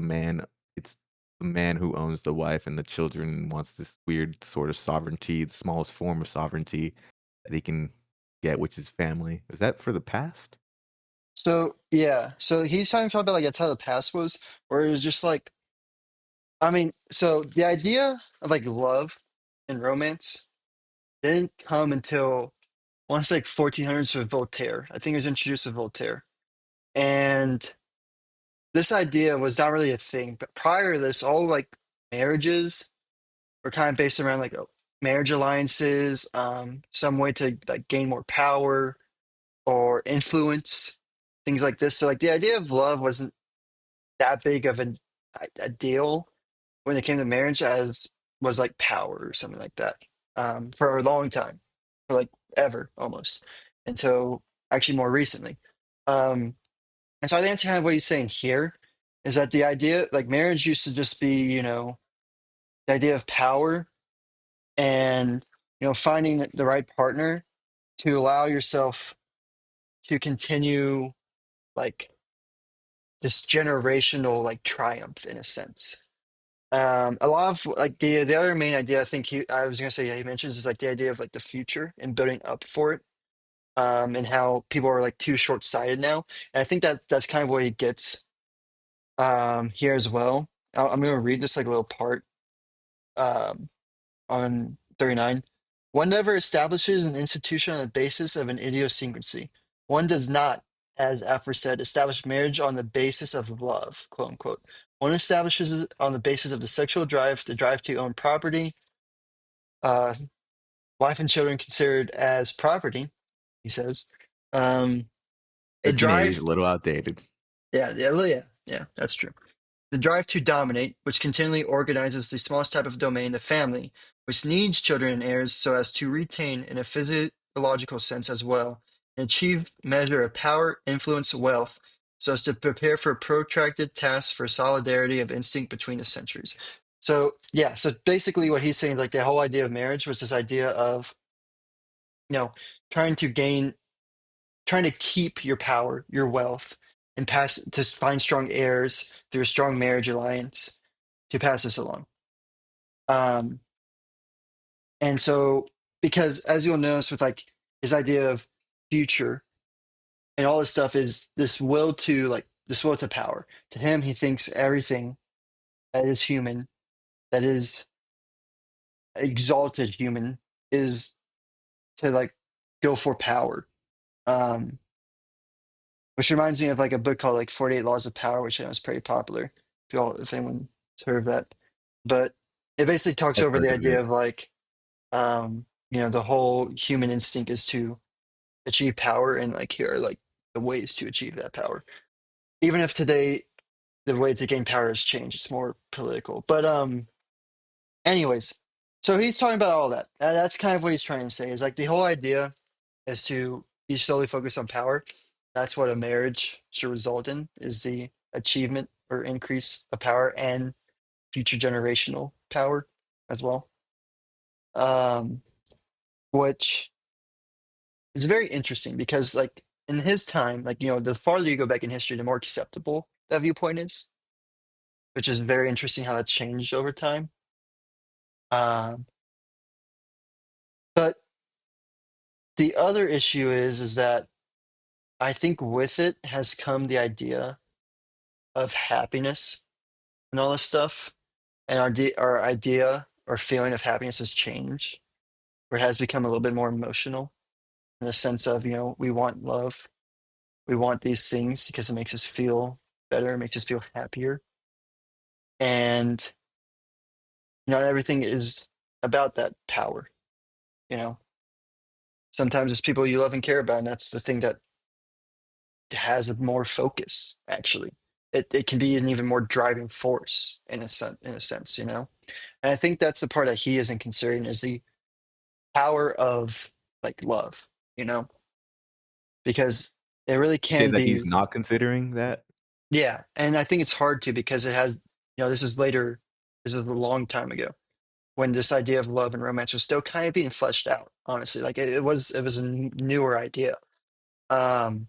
it's the man who owns the wife and the children wants this weird sort of sovereignty, the smallest form of sovereignty that he can get, which is family? Is that for the past? so yeah, so he's talking about like that's how the past was, where it was just like, I mean, so the idea of like love and romance didn't come until once like 1400s with Voltaire. I think it was introduced with Voltaire, and this idea was not really a thing. But prior to this, all like marriages were kind of based around like marriage alliances, some way to like gain more power or influence, things like this. So like the idea of love wasn't that big of a deal when it came to marriage as was like power or something like that, for a long time, for like ever almost, until actually more recently. Um, and so I think that's kind of what he's saying here is that the idea, like marriage used to just be, the idea of power and, finding the right partner to allow yourself to continue like this generational like triumph in a sense. A lot of like the other main idea I think I was gonna say, yeah, he mentions is like the idea of like the future and building up for it, and how people are like too short-sighted now. And I think that that's kind of what he gets here as well. I'm gonna read this like little part um on 39. One never establishes an institution on the basis of an idiosyncrasy. One does not, as aforesaid, establish marriage on the basis of love, quote unquote. One establishes it on the basis of the sexual drive, the drive to own property, uh, wife and children considered as property, he says. Um, the 1880s, a drive, little outdated. yeah, that's true. The drive to dominate, which continually organizes the smallest type of domain, the family, which needs children and heirs so as to retain, in a physiological sense as well, an achieved measure of power, influence, wealth, so as to prepare for protracted tasks for solidarity of instinct between the centuries. So, yeah, so basically what he's saying is like the whole idea of marriage was this idea of, you know, trying to gain, trying to keep your power, your wealth, and pass to find strong heirs through a strong marriage alliance, to pass this along. Um, and so, because as you'll notice with like his idea of future and all this stuff is this will to power. To him, he thinks everything that is human, that is exalted human, is to like go for power. Um, which reminds me of like a book called like 48 Laws of Power, which I know is pretty popular. If anyone's heard of that, but it basically talks I've over the heard of idea it. of like, the whole human instinct is to achieve power, and like here are like the ways to achieve that power. Even if today the way to gain power has changed, it's more political. But anyways, so he's talking about all that. That's kind of what he's trying to say. Is like the whole idea is to be solely focused on power. That's what a marriage should result in, is the achievement or increase of power and future generational power as well. Um, which is very interesting because like in his time, like the farther you go back in history, the more acceptable that viewpoint is, which is very interesting how that's changed over time. Um, but the other issue is that I think with it has come the idea of happiness and all this stuff, and our idea or feeling of happiness has changed, where it has become a little bit more emotional in the sense of we want love, we want these things because it makes us feel better, it makes us feel happier, and not everything is about that power. You know, sometimes it's people you love and care about, and that's the thing that has a more focus. Actually, it can be an even more driving force in a sense. And I think that's the part that he isn't considering is the power of like love. You know, because it really You say can that he's be. not considering that? Yeah, and I think it's hard to because it has. This is later. This is a long time ago when this idea of love and romance was still kind of being fleshed out. Honestly, like it was a newer idea. Um,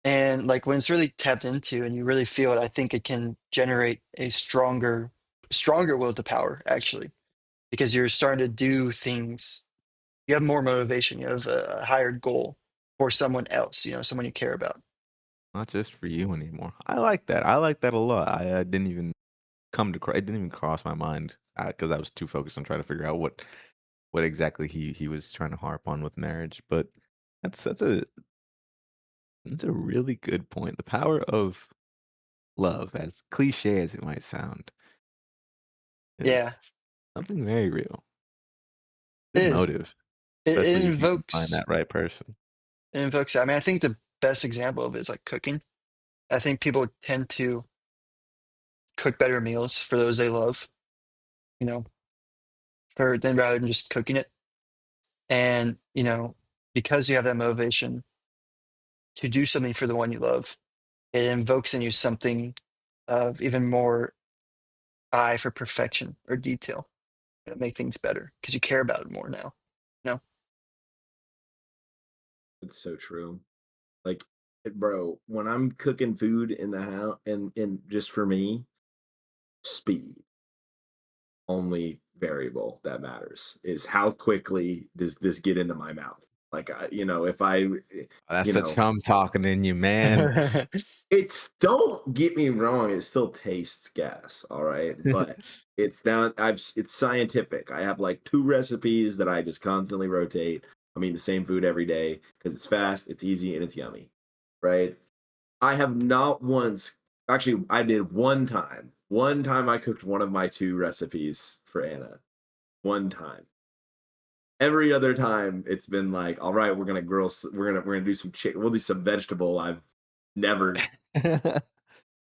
and like when it's really tapped into and you really feel it, I think it can generate a stronger will to power actually, because you're starting to do things. You have more motivation. You have a higher goal for someone else. Someone you care about. Not just for you anymore. I like that. I like that a lot. I didn't even it didn't even cross my mind because I was too focused on trying to figure out what exactly he was trying to harp on with marriage. But that's a really good point. The power of love, as cliche as it might sound, Yeah, is something very real. it Good is. motive, It especially if you can find invokes. that right person. It invokes. I mean, I think the best example of it is like cooking. I think people tend to cook better meals for those they love. You know, for than rather than just cooking it. And because you have that motivation to do something for the one you love, it invokes in you something of even more eye for perfection or detail. Make things better because you care about it more now. No. It's so true. Like, bro, when I'm cooking food in the house and just for me, speed, only variable that matters is how quickly does this get into my mouth. Like, if I, That's you the know, chum talking in you, man. it's, don't get me wrong, it still tastes gas, all right, but it's scientific. I have like two recipes that I just constantly rotate. I mean the same food every day because it's fast, it's easy, and it's yummy, right? I have not once, actually, I did one time. One time I cooked one of my two recipes for Anna. One time. Every other time it's been like, all right, we're gonna do some chicken. We'll do some vegetable I've never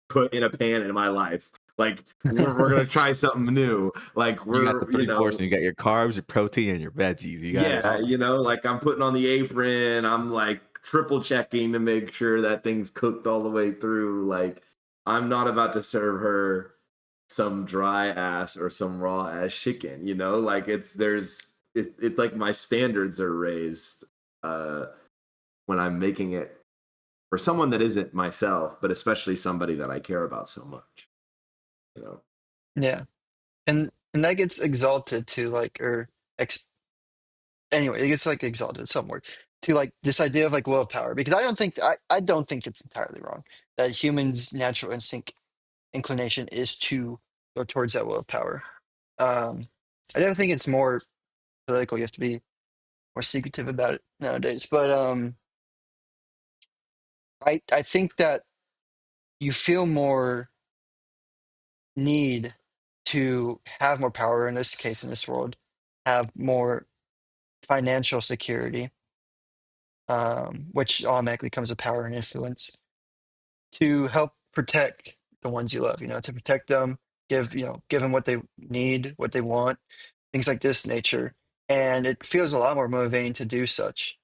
put in a pan in my life. Like we're gonna try something new. Like You got the we're, three portions. You got your carbs, your protein, and your veggies. You got it yeah, all. like I'm putting on the apron, I'm like triple checking to make sure that thing's cooked all the way through. Like I'm not about to serve her some dry ass or some raw ass chicken, Like it's like my standards are raised uh when I'm making it for someone that isn't myself, but especially somebody that I care about so much. You know. Yeah. And that gets exalted to like ex anyway, it gets like exalted somewhere to like this idea of like willpower because I don't think it's entirely wrong that humans' natural instinct inclination is to go towards that willpower. Um, I don't think it's more political. You have to be more secretive about it nowadays. But I think that you feel more need to have more power in this case in this world, have more financial security, which automatically comes with power and influence to help protect the ones you love. You know, to protect them, give them what they need, what they want, things like this nature. And it feels a lot more motivating to do such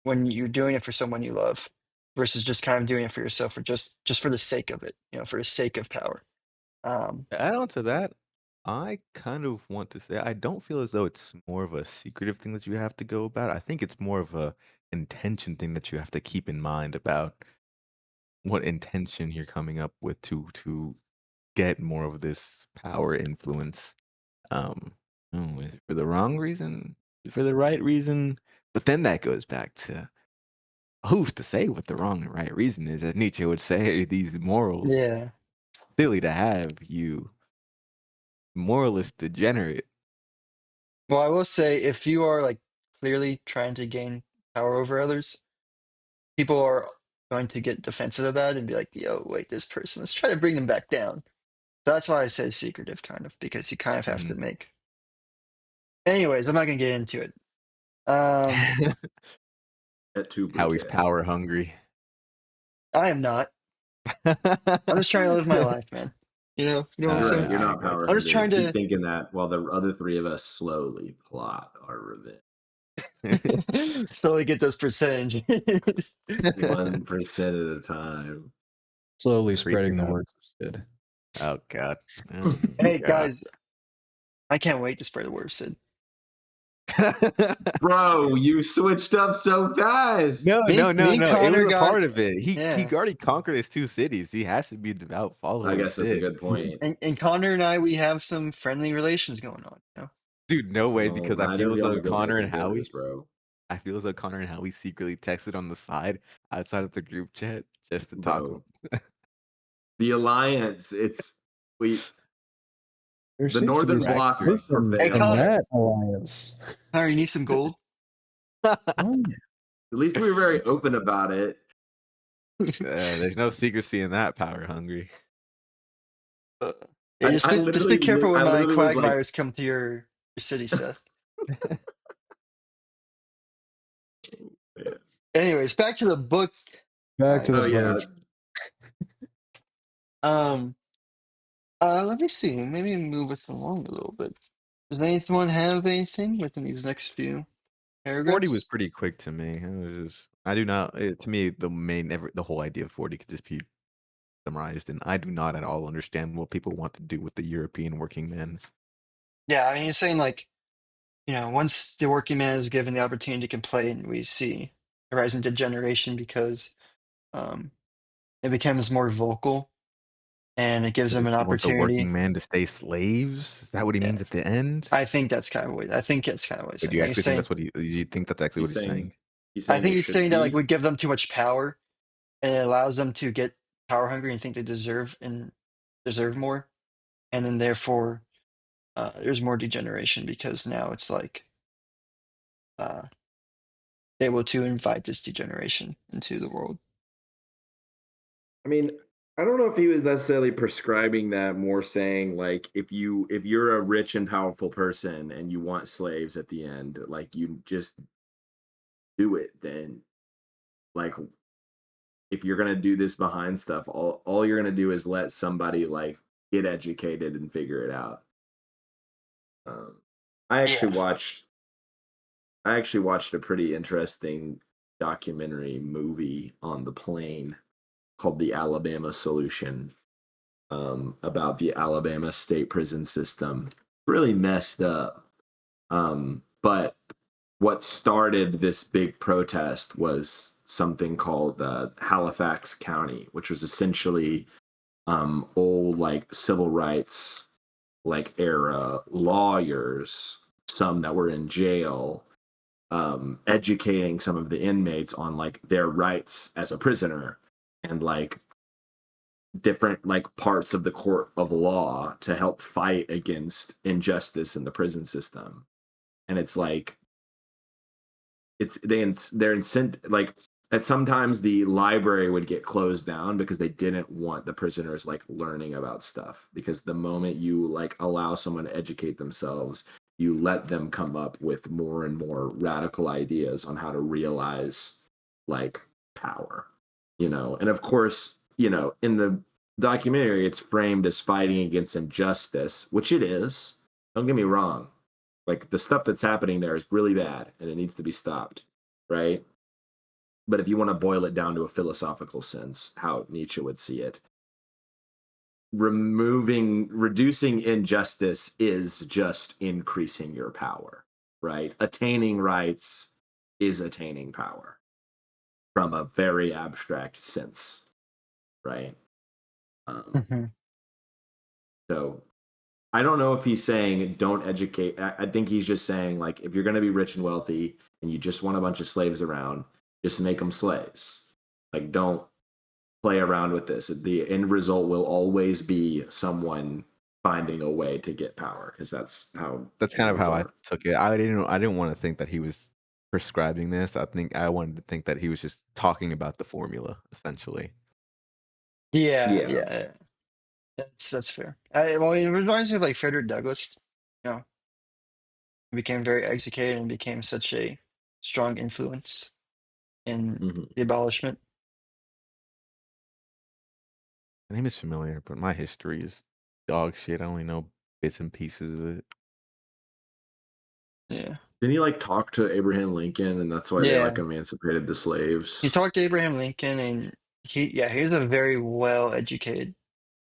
when you're doing it for someone you love versus just kind of doing it for yourself or just for the sake of it, for the sake of power. To add on to that, I kind of want to say I don't feel as though it's more of a secretive thing that you have to go about. I think it's more of a intention thing that you have to keep in mind about what intention you're coming up with to get more of this power influence. Is it for the wrong reason? Is it for the right reason? But then that goes back to who's to say what the wrong and right reason is? As Nietzsche would say, these morals Yeah. silly to have you moralist degenerate. Well, I will say if you are like clearly trying to gain power over others, people are going to get defensive about it and be like, yo, wait, this person, let's try to bring them back down. So that's why I say secretive kind of, because you kind of have to Mhm. make. Anyways, I'm not gonna get into it. Um, Et tu, How he's Briquet. power hungry. I am not. I'm just trying to live my life, man. You know what I'm You're saying? right. You're I not got power I'm just hungry. trying Keep to thinking that while the other three of us slowly plot our revenge. you. slowly get those percentages. 1% at a time. Slowly spreading Creeping the up. words of Sid. Oh god. Oh Hey god. guys, I can't wait to spread the word, Sid. Bro, you switched up so fast. No, Me, no, me no, and no. It Connor was a got part of it. He yeah, already conquered his 2 cities. He has to be a devout I follower of guess that's a Sid. good point. and Connor and I we have some friendly relations going on. Dude, no way, Well, because I neither feel of as y'all though are good Connor and looking Howie boys, bro. I feel as though Connor and Howie secretly texted on the side outside of the group chat just to talk. Bro, the alliance, we There the seems to be northern some bloc Fracturing. wants to wisdom Hey fail. in Connor, that alliance. Connor, you need some gold? Oh, At least we were very open about it. There's no secrecy in that power hungry. Yeah, I just be careful when I my literally was like, quagmires come to your city, Seth. yeah. Anyways, back to the book, back to the Oh guys. yeah, book. Um, let me see. Maybe move it along a little bit. Does anyone have anything within these next few 40 was paragraphs? pretty quick to me. It was just, I do not, to me, the whole idea of 40 could just be summarized, and I do not at all understand what people want to do with the European working men. Yeah, I mean, he's saying like, once the working man is given the opportunity to complain, we see a rise in degeneration because um, it becomes more vocal and it gives them Does an he want the working opportunity. man to stay slaves? Is that what he Yeah, means at the end? I think that's kind of what I think it's kind of what he's Or do saying. you Like he's actually think saying, that's what do you think that's actually what he's he's saying saying? I think they he's should saying that like be. we give them too much power and it allows them to get power hungry and think they deserve more, and then therefore there's more degeneration because now it's like uh, able to invite this degeneration into the world. I mean, I don't know if he was necessarily prescribing that, more saying like if you're a rich and powerful person and you want slaves at the end, like you just do it then. Like if you're gonna do this behind stuff, all you're gonna do is let somebody like get educated and figure it out. Um, I actually Yeah. watched I actually watched a pretty interesting documentary movie on the plane called The Alabama Solution, about the Alabama state prison system. Really messed up. But what started this big protest was something called Halifax County, which was essentially old like civil rights like era lawyers, some that were in jail, educating some of the inmates on like their rights as a prisoner and like different like parts of the court of law to help fight against injustice in the prison system. And it's like they're incent like that sometimes the library would get closed down because they didn't want the prisoners like learning about stuff, because the moment you like allow someone to educate themselves, you let them come up with more and more radical ideas on how to realize like power, and of course, in the documentary it's framed as fighting against injustice, which it is, don't get me wrong. Like the stuff that's happening there is really bad and it needs to be stopped, right? But if you want to boil it down to a philosophical sense, how Nietzsche would see it, reducing injustice is just increasing your power, right? Attaining rights is attaining power from a very abstract sense, right? Mm-hmm. So I don't know if he's saying don't educate. I think he's just saying, like, if you're going to be rich and wealthy and you just want a bunch of slaves around, just make them slaves. Like, don't play around with this. The end result will always be someone finding a way to get power, because that's how That's kind of humans how I are. took it. I didn't want to think that he was prescribing this. I wanted to think that he was just talking about the formula, essentially. Yeah, Yeah. yeah, yeah. That's fair. Well, it reminds me of like Frederick Douglass. You know, he became very educated and became such a strong influence in Mm-hmm. the abolishment. The name is familiar, but my history is dog shit. I only know bits and pieces of it. Yeah, Didn't he like talk to Abraham Lincoln, and that's why they like yeah. emancipated the He slaves? talked to Abraham Lincoln, and he's a very well educated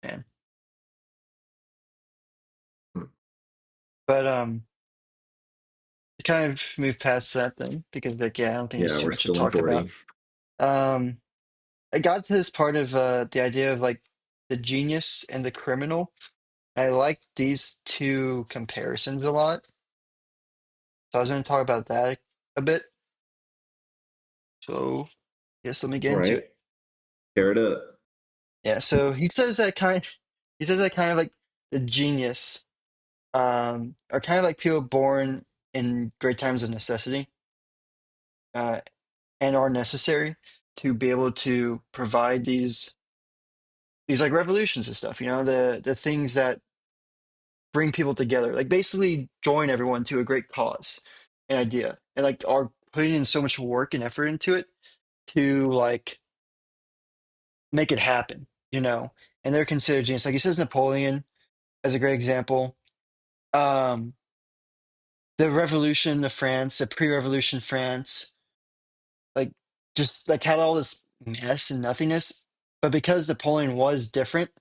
man. Hmm. But kind of move past that then because like I don't think there's Yeah, too we're much to still in talk about. 40. Um, I got to this part of the idea of like the genius and the criminal. I like these two comparisons a lot, so I was going to talk about that a bit. So, yes, let me get All into right, it. tear it up. Yeah, so he says that kind of like the genius are kind of like people born in great times of necessity, uh, and are necessary to be able to provide these like revolutions and stuff, the things that bring people together, like basically join everyone to a great cause, an idea, and like are putting in so much work and effort into it to like make it happen. And they're considered genius. Like he says Napoleon as a great example. Um, the revolution of France, the pre-revolution France, like just like had all this mess and nothingness. But because Napoleon was different,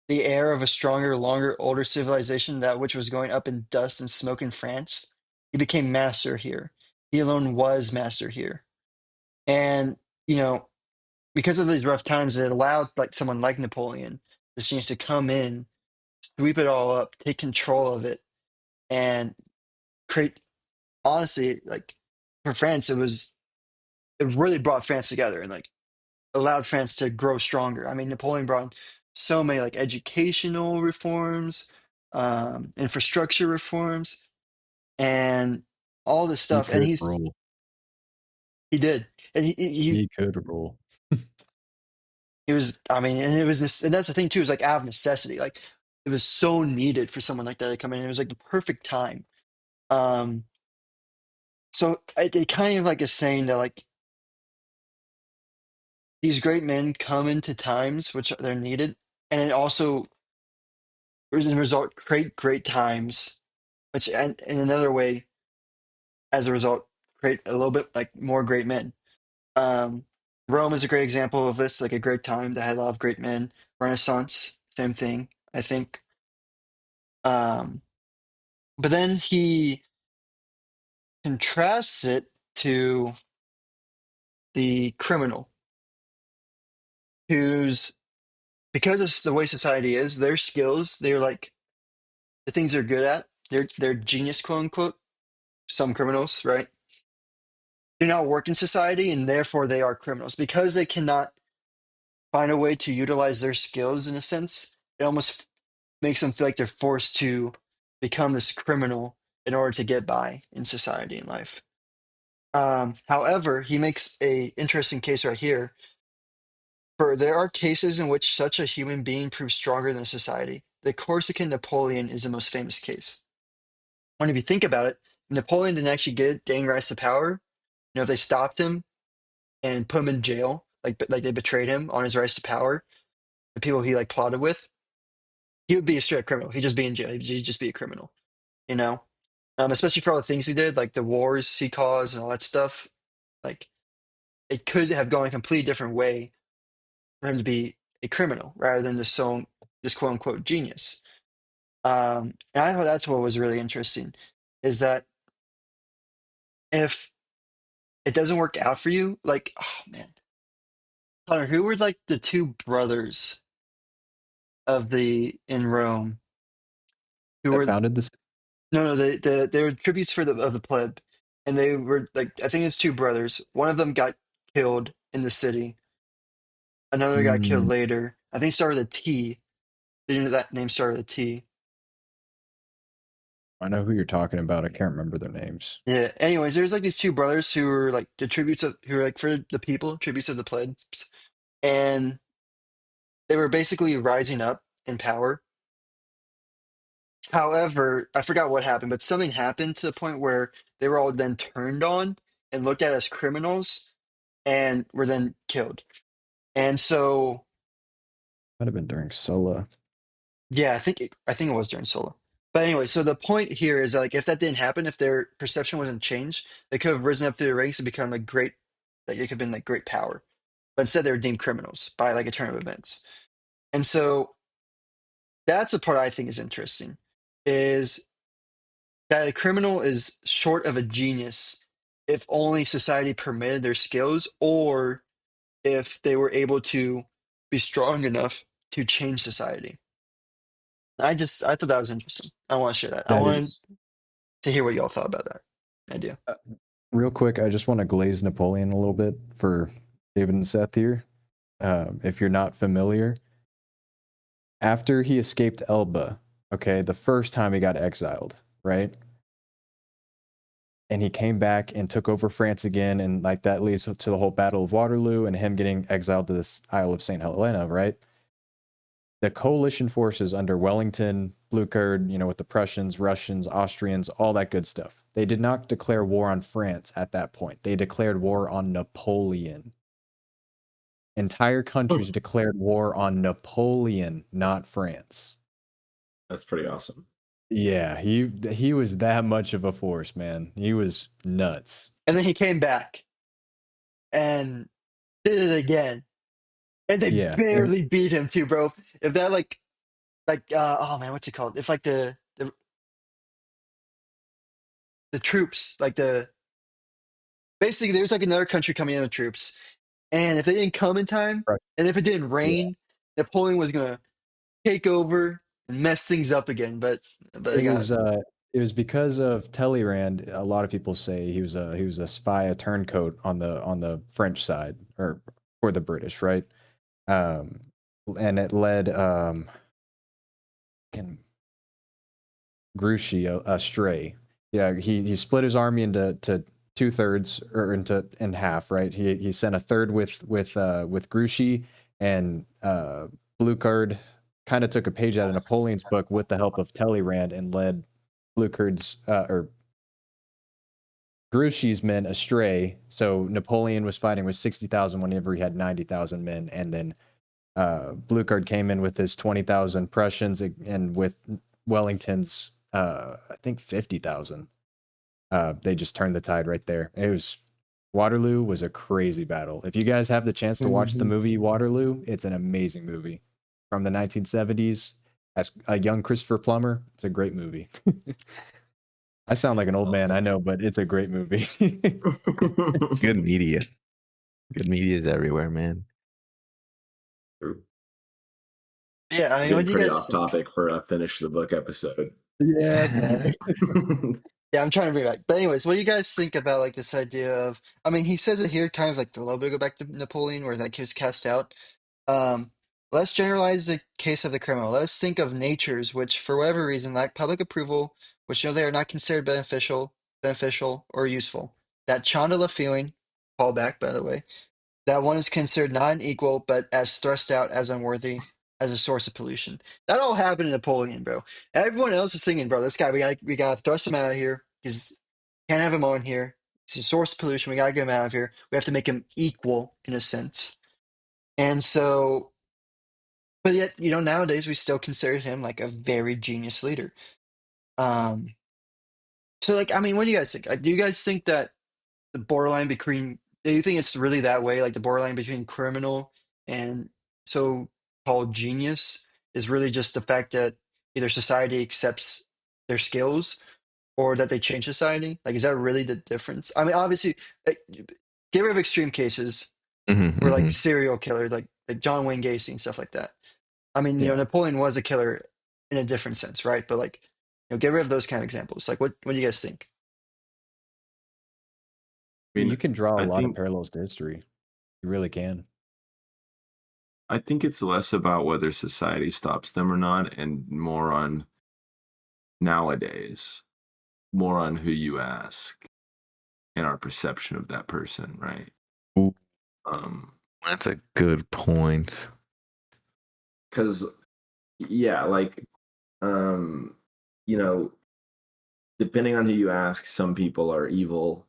the heir of a stronger, longer, older civilization, that which was going up in dust and smoke in France, he became master here. He alone was master here. And, you know, because of these rough times, it allowed like someone like Napoleon this chance to come in, sweep it all up, take control of it, and create honestly, like for France, it really brought France together and like allowed France to grow stronger. I mean, Napoleon brought so many like educational reforms, infrastructure reforms, and all this He stuff. And could rule. he did, and he He could rule. he was. I mean, and it was this, and that's the thing too. Is like out of necessity. Like it was so needed for someone like that to come in. It was like the perfect time. Um, so it kind of like is saying that like these great men come into times which they're needed, and it also as a result create great times, which and in another way, as a result, create a little bit like more great men. Um, Rome is a great example of this, like a great time that had a lot of great men. Renaissance, same thing, I think. Um, but then he contrasts it to the criminal, who's because of the way society is, their skills, they're like the things they're good at, they're genius, quote unquote. Some criminals, right? Do not work in society, and therefore they are criminals because they cannot find a way to utilize their skills in a sense. It almost makes them feel like they're forced to become this criminal in order to get by in society and life. However, he makes a interesting case right here. For there are cases in which such a human being proves stronger than society. The Corsican Napoleon is the most famous case. When if you think about it, Napoleon didn't actually gain rise to power. If they stopped him and put him in jail, like they betrayed him on his rise to power, the people he like plotted with, he would be a straight criminal. He'd just be in jail. He'd just be a criminal, you know? Especially for all the things he did, like the wars he caused and all that stuff. Like it could have gone a completely different way for him to be a criminal rather than this quote unquote genius. And I thought that's what was really interesting is that if it doesn't work out for you, like, oh man, Connor, who were like the two brothers of the in Rome who That were founded this. no, they were tributes for the of the pleb, and they were like I think it's two brothers. One of them got killed in the city. Another got killed Mm, later. I think it started with a T. Did you know that name started with a T? I know who you're talking about. I can't remember their names. Yeah. Anyways, there's like these two brothers who were like the tributes of who were like for the people, tributes of the plebs, and they were basically rising up in power. However, I forgot what happened, but something happened to the point where they were all then turned on and looked at as criminals and were then killed. And so, Might have been during Sola. yeah, I think it was during Solo. But anyway, so the point here is like if that didn't happen, if their perception wasn't changed, they could have risen up through the ranks and become like great, like it could have been like great power. But instead, they were deemed criminals by like a turn of events. And so that's the part I think is interesting, is that a criminal is short of a genius if only society permitted their skills or if they were able to be strong enough to change society. I thought that was interesting. I want to share that. I That wanted is to hear what y'all thought about that idea. real quick. I just want to glaze Napoleon a little bit for David and Seth here. If you're not familiar, after he escaped Elba, okay, the first time he got exiled, right? And he came back and took over France again, and like that leads to the whole Battle of Waterloo and him getting exiled to this Isle of St. Helena, right? The coalition forces under Wellington, Bluchard, with the Prussians, Russians, Austrians, all that good stuff. They did not declare war on France at that point. They declared war on Napoleon. Entire countries declared war on Napoleon, not France. That's pretty awesome. Yeah, he was that much of a force, man. He was nuts. And then he came back and did it again. And they Yeah, and barely beat him too, bro. If that oh man, what's it called? If like the troops, like the basically there's like another country coming in with troops. And if they didn't come in time, right, and if it didn't yeah. rain, Napoleon was gonna take over and mess things up again. But It they got was because of Talleyrand. A lot of people say he was a spy, a turncoat on the French side or for the British, right? Um, and it led can Grouchy astray. Yeah, he split his army into two-thirds or in half, right? He sent a third with Grouchy, and Bluchard kind of took a page out of Napoleon's book with the help of Talleyrand and led Bluchard's or Grouchy's men astray. So Napoleon was fighting with 60,000 whenever he had 90,000 men, and then Bluchard came in with his 20,000 Prussians and with Wellington's I think 50,000. They just turned the tide right there. Waterloo was a crazy battle. If you guys have the chance to watch the Mhm. movie Waterloo, it's an amazing movie from the 1970s. As a young Christopher Plummer, it's a great movie. I sound like an old man, I know, but it's a great movie. Good media. Good media is everywhere, man. True. Yeah, I mean, what Getting do you pretty guys off think? topic for a finish the book episode. Yeah. Yeah, I'm trying to bring it back. But anyways, what do you guys think about like this idea of? I mean, he says it here, kind of like a little bit go back to Napoleon, where like he was cast out. Um, let's generalize the case of the criminal. Let's think of natures which, for whatever reason, lack public approval, which know they are not considered beneficial or useful. That Chandala feeling, callback by the way, that one is considered not an equal, but as thrust out as unworthy, as a source of pollution. That all happened in Napoleon, bro. Everyone else is thinking, bro, this guy, we gotta thrust him out of here. He's can't have him on here. He's a source of pollution. We gotta get him out of here. We have to make him equal in a sense. And so, but yet, nowadays we still consider him like a very genius leader. Um, so like, I mean, what do you guys think? Do you guys think that the borderline between, do you think it's really that way? Like the borderline between criminal and so-called genius is really just the fact that either society accepts their skills or that they change society? Like, is that really the difference? I mean, obviously, like, get rid of extreme cases where like Hmm. serial killer, like John Wayne Gacy and stuff like that. I mean, Yeah. Napoleon was a killer in a different sense, right? But like, get rid of those kind of examples. Like, what do you guys think? I mean, You can draw a I lot of think parallels to history. You really can. I think it's less about whether society stops them or not, and more on nowadays, more on who you ask and our perception of that person, right? Ooh, Um, that's a good point. because yeah, like um, you know, depending on who you ask, some people are evil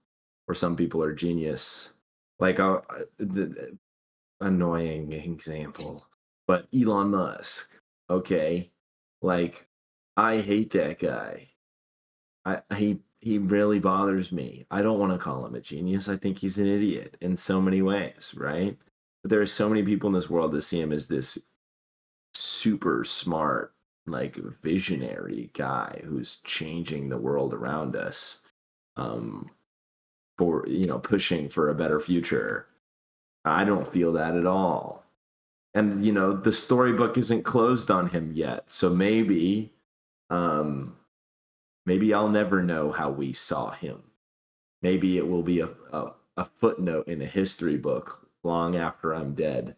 or some people are genius. Like the annoying example, but Elon Musk, okay, like I hate that guy. He really bothers me. I don't want to call him a genius. I think he's an idiot in so many ways, right? But there are so many people in this world that see him as this super smart, like visionary guy who's changing the world around us, um, for pushing for a better future. I don't feel that at all. And the storybook isn't closed on him yet, so um, maybe I'll never know how we saw him. Maybe it will be a footnote in a history book long after I'm dead.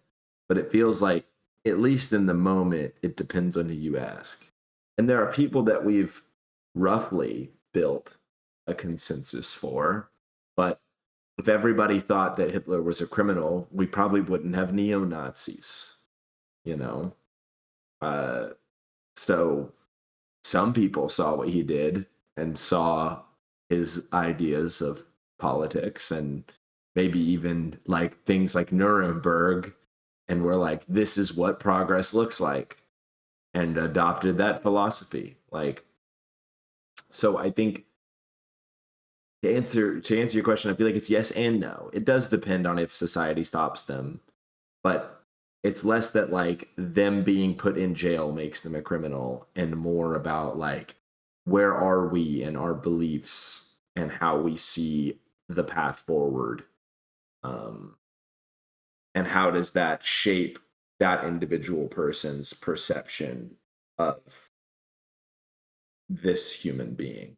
But it feels like, at least in the moment, it depends on who you ask. And there are people that we've roughly built a consensus for. But if everybody thought that Hitler was a criminal, we probably wouldn't have neo Nazis, you know? Uh, so some people saw what he did and saw his ideas of politics and maybe even like things like Nuremberg and were like, this is what progress looks like, and adopted that philosophy. Like, so I think to answer your question, I feel like it's yes and no. It does depend on if society stops them, but it's less that like them being put in jail makes them a criminal and more about like where are we in our beliefs and how we see the path forward, um, and how does that shape that individual person's perception of this human being,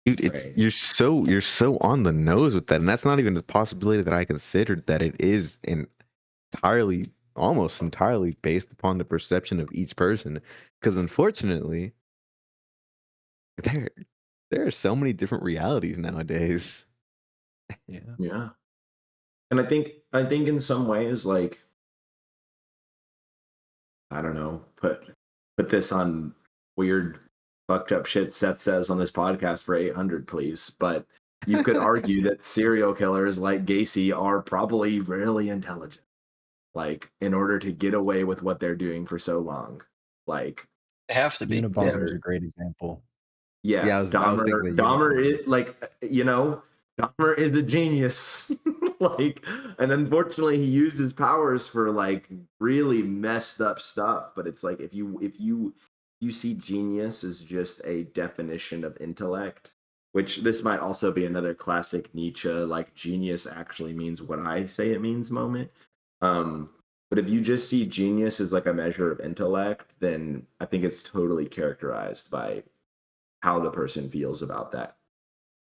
Dude, it's right? you're so on the nose with that, and that's not even the possibility that I considered, that it is entirely, almost entirely based upon the perception of each person. Because unfortunately, there there are so many different realities nowadays. Yeah. Yeah. And I think in some ways, like, I don't know, put this on weird fucked up shit Seth says on this podcast for 800, please. But you could argue that serial killers like Gacy are probably really intelligent, like in order to get away with what they're doing for so long. Like, They have to be. Yeah. Unabomber is a they're great example. yeah, Yeah, I was thinking the Dahmer Unabomber. is like, Dahmer is a genius. Like, and unfortunately he uses powers for like really messed up stuff. But it's like if you see genius as just a definition of intellect, which this might also be another classic Nietzsche, like genius actually means what I say it means moment. Um, But if you just see genius as like a measure of intellect, then I think it's totally characterized by how the person feels about that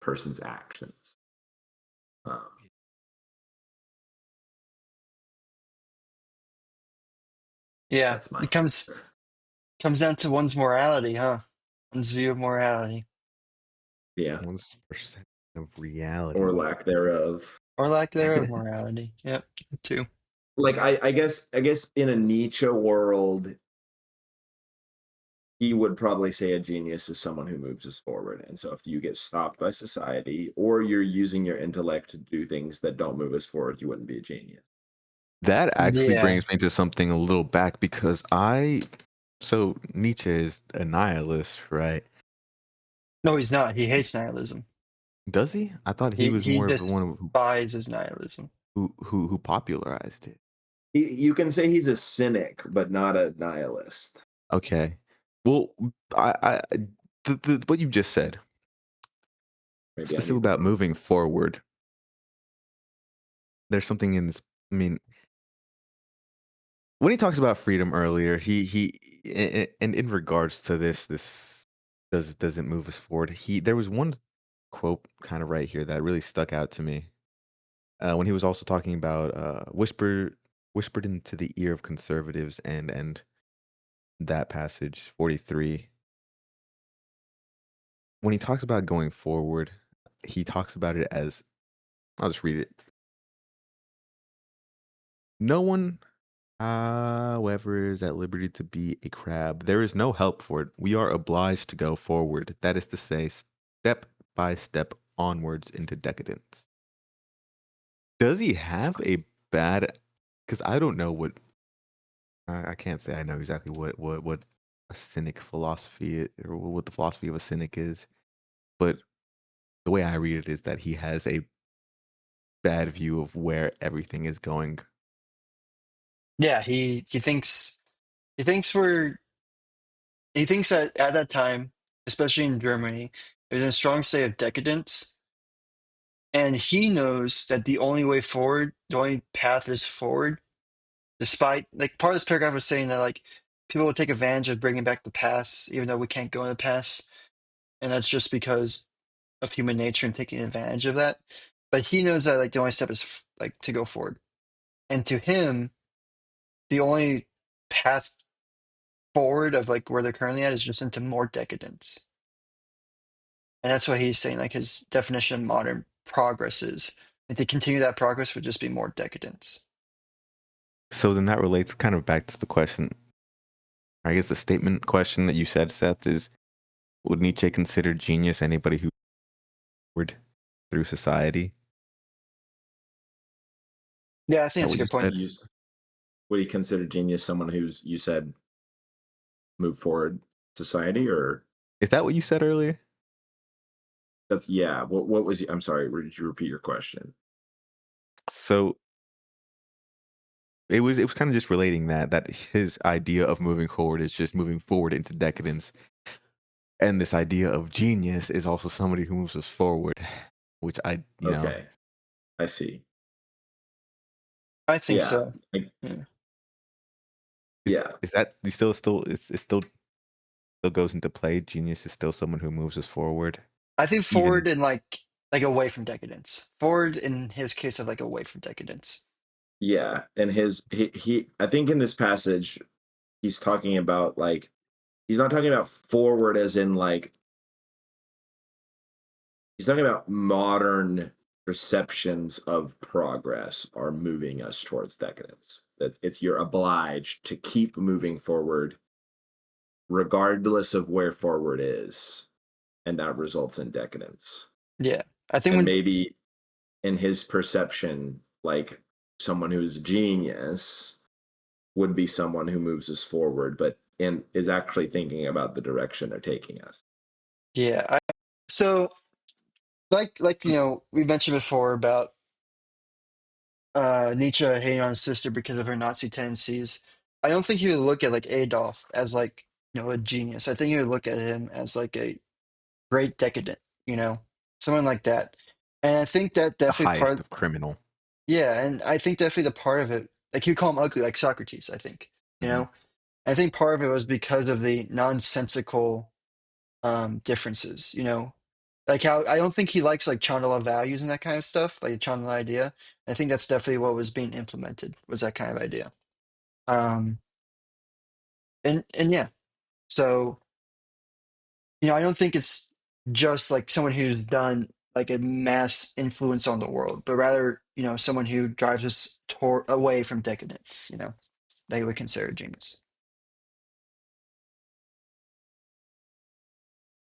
person's actions. Um, Yeah, that's my it comes down to one's morality, huh? One's view of morality yeah, One's perception of reality. or lack thereof. or lack thereof morality. Yep, too. Like I guess in a Nietzsche world, he would probably say a genius is someone who moves us forward. And so if you get stopped by society or you're using your intellect to do things that don't move us forward, you wouldn't be a genius. That actually Yeah. brings me to something a little back because so Nietzsche is a nihilist, right? No, he's not. He hates nihilism. Does he? I thought he was He more of the one despises nihilism. who popularized it. You can say he's a cynic, but not a nihilist. Okay. Well, I what you just said, Maybe I specifically need to about vote. moving forward, there's something in this. I mean, when he talks about freedom earlier, and in regards to this doesn't move us forward. There was one quote kind of right here that really stuck out to me. When he was also talking about whispered into the ear of conservatives and that passage 43. When he talks about going forward, he talks about it as, I'll just read it. No one, however, is at liberty to be a crab. There is no help for it. We are obliged to go forward. That is to say, step by step onwards into decadence. Does he have a bad? Because I don't know what. I can't say I know exactly what a cynic philosophy or what the philosophy of a cynic is, but the way I read it is that he has a bad view of where everything is going. Yeah, he thinks we're he thinks that at that time, especially in Germany, there's a strong state of decadence, and he knows that the only way forward, the only path is forward. Despite like part of this paragraph was saying that like people will take advantage of bringing back the past, even though we can't go in the past, and that's just because of human nature and taking advantage of that. But he knows that like the only step is like to go forward, and to him, the only path forward of like where they're currently at is just into more decadence. And that's what he's saying, like his definition of modern progress is. Like to continue that progress would just be more decadence. So then that relates kind of back to the question. I guess the statement question that you said, Seth, is would Nietzsche consider genius anybody who forward through society? Is Yeah, I think that that's a what you good point. said? Would he consider genius someone who's, you said, move forward society, or Is that what you said earlier? that's yeah? What was? I'm sorry. Did you repeat your question? So it was kind of just relating that his idea of moving forward is just moving forward into decadence, and this idea of genius is also somebody who moves us forward, which Okay, I see. I think Yeah, so. Yeah. yeah, is that you still it's still goes into play. Genius is still someone who moves us forward, I think even forward and like away from decadence. Forward in his case of like away from decadence. yeah. And he I think in this passage he's talking about like he's not talking about forward as in like he's talking about modern perceptions of progress are moving us towards decadence. That's it's you're obliged to keep moving forward regardless of where forward is, and that results in decadence. Yeah. I think And when maybe in his perception, like someone who's genius would be someone who moves us forward, but and is actually thinking about the direction they're taking us. yeah, so like we mentioned before about Nietzsche hating on his sister because of her Nazi tendencies. I don't think he would look at like Adolf as like a genius. I think he would look at him as like a great decadent, someone like that. And I think that the definitely highest part, of criminal. yeah, and I think definitely the part of it like he would call him ugly, like Socrates, I think. You Mhm. know, I think part of it was because of the nonsensical differences. You know, like how I don't think he likes like Chandala values and that kind of stuff, like a Chandala idea. I think that's definitely what was being implemented was that kind of idea. Um, and yeah, so I don't think it's just like someone who's done like a mass influence on the world, but rather, someone who drives us away from decadence, they would consider a genius.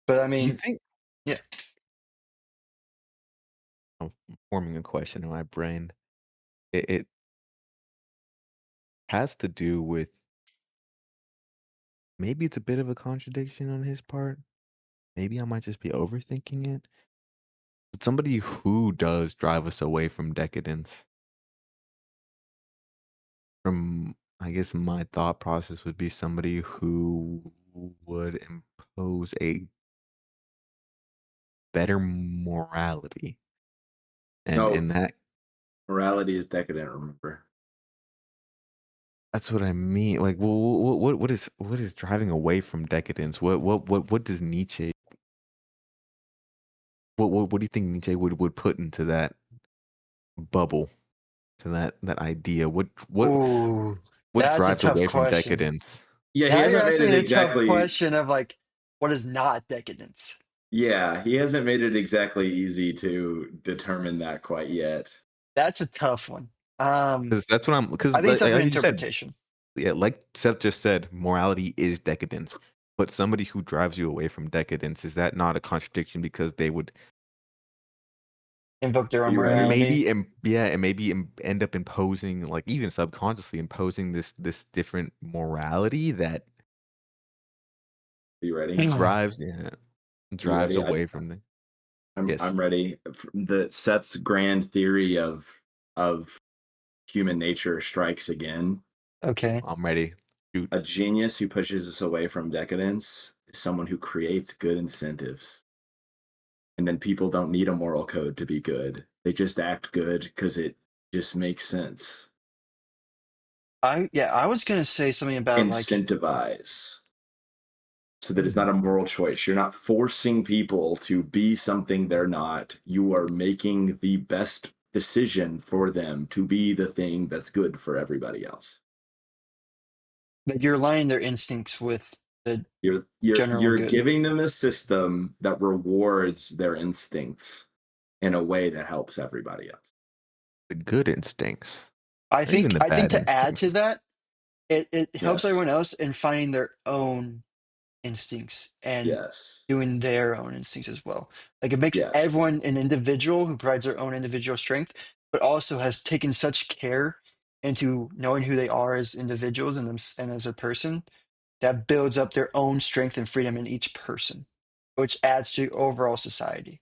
But I Do you mean, think yeah. I'm forming a question in my brain? It has to do with maybe it's a bit of a contradiction on his part. Maybe I might just be overthinking it. But somebody who does drive us away from decadence, from I guess my thought process would be somebody who would impose a better morality. And No, in that morality is decadent. Remember, that's what I mean. Like, what is driving away from decadence? What does Nietzsche what do you think Nietzsche would put into that bubble, to that idea? Ooh, What that's a drives tough away from question. decadence? yeah, he Now you're hasn't made asking it a tough exactly. question of like, what is not decadence? Yeah, he hasn't made it exactly easy to determine that quite yet. That's a tough one. Because that's what I'm. I Because think it's up for like you said, interpretation. yeah, like Seth just said, morality is decadence. But somebody who drives you away from decadence, is that not a contradiction? Because they would Invoke their Are own you ready? morality. and maybe end up imposing, like even subconsciously imposing this different morality that Are you ready? Oh, drives yeah, Are you drives ready? away from the I'm yes. ready. The Seth's grand theory of human nature strikes again. okay. I'm ready. Shoot. A genius who pushes us away from decadence is someone who creates good incentives. And then people don't need a moral code to be good. They just act good because it just makes sense. I was gonna say something about like Incentivize so that it's not a moral choice. You're not forcing people to be something they're not. You are making the best decision for them to be the thing that's good for everybody else. you're aligning their instincts with the general You're good. giving them a system that rewards their instincts in a way that helps everybody else. The good instincts, I or even think the I think bad to add to instincts. that, it helps Yes. everyone else in finding their own instincts and Yes. doing their own instincts as well. Like it makes Yes. everyone an individual who provides their own individual strength, but also has taken such care into knowing who they are as individuals and as a person that builds up their own strength and freedom in each person, which adds to overall society.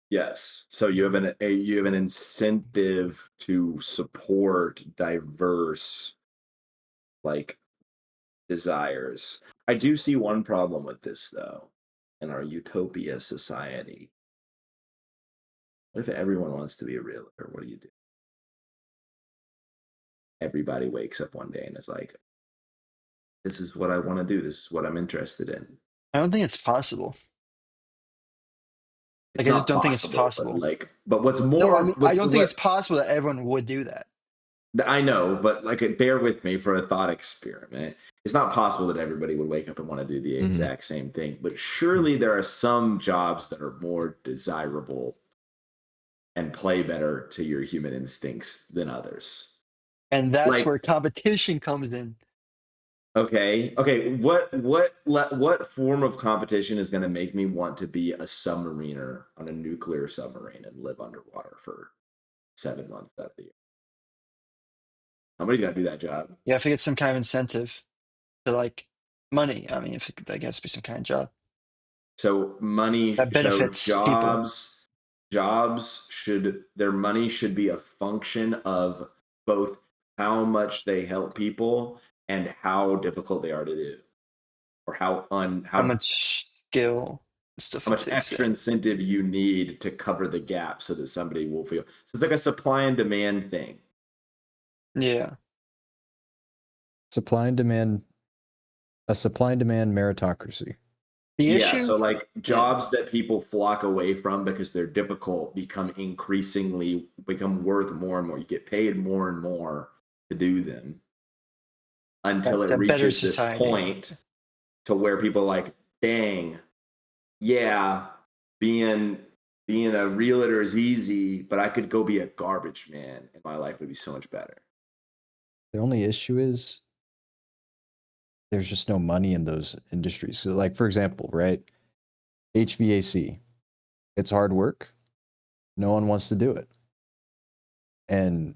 Yes. So you have an incentive to support diverse like desires. I do see one problem with this though in our utopia society. What if everyone wants to be a realtor? What do you do? Everybody wakes up one day and is like, this is what I want to do. This is what I'm interested in. I don't think it's possible. Like It's I just not don't think it's possible, but possible. what's No, I more, mean I don't think it's what possible that everyone would do that. I know, but like, bear with me for a thought experiment. It's not possible that everybody would wake up and want to do the Hmm. exact same thing, but surely there are some jobs that are more desirable and play better to your human instincts than others. And that's Like, where competition comes in. okay, what form of competition is going to make me want to be a submariner on a nuclear submarine and live underwater for 7 months out of the year? Somebody's got to do that job. You have to get some kind of incentive to like money. I mean, if that has to be some kind of job So that benefits people. jobs should their money should be a function of both how much they help people and how difficult they are to do, or How much skill and how stuff it much takes. extra Yeah. incentive you need to cover the gap so that somebody will feel. So it's like a supply and demand thing. Yeah. Supply and demand, a supply and demand meritocracy. The Yeah, issue, so like yeah, jobs that people flock away from because they're difficult become worth more and more. You get paid more and more to do them until it a better reaches this society. point to where people are like, dang, yeah, being a realtor is easy, but I could go be a garbage man and my life would be so much better. The only issue is there's just no money in those industries. So, like, for example, right? HVAC, it's hard work. No one wants to do it. And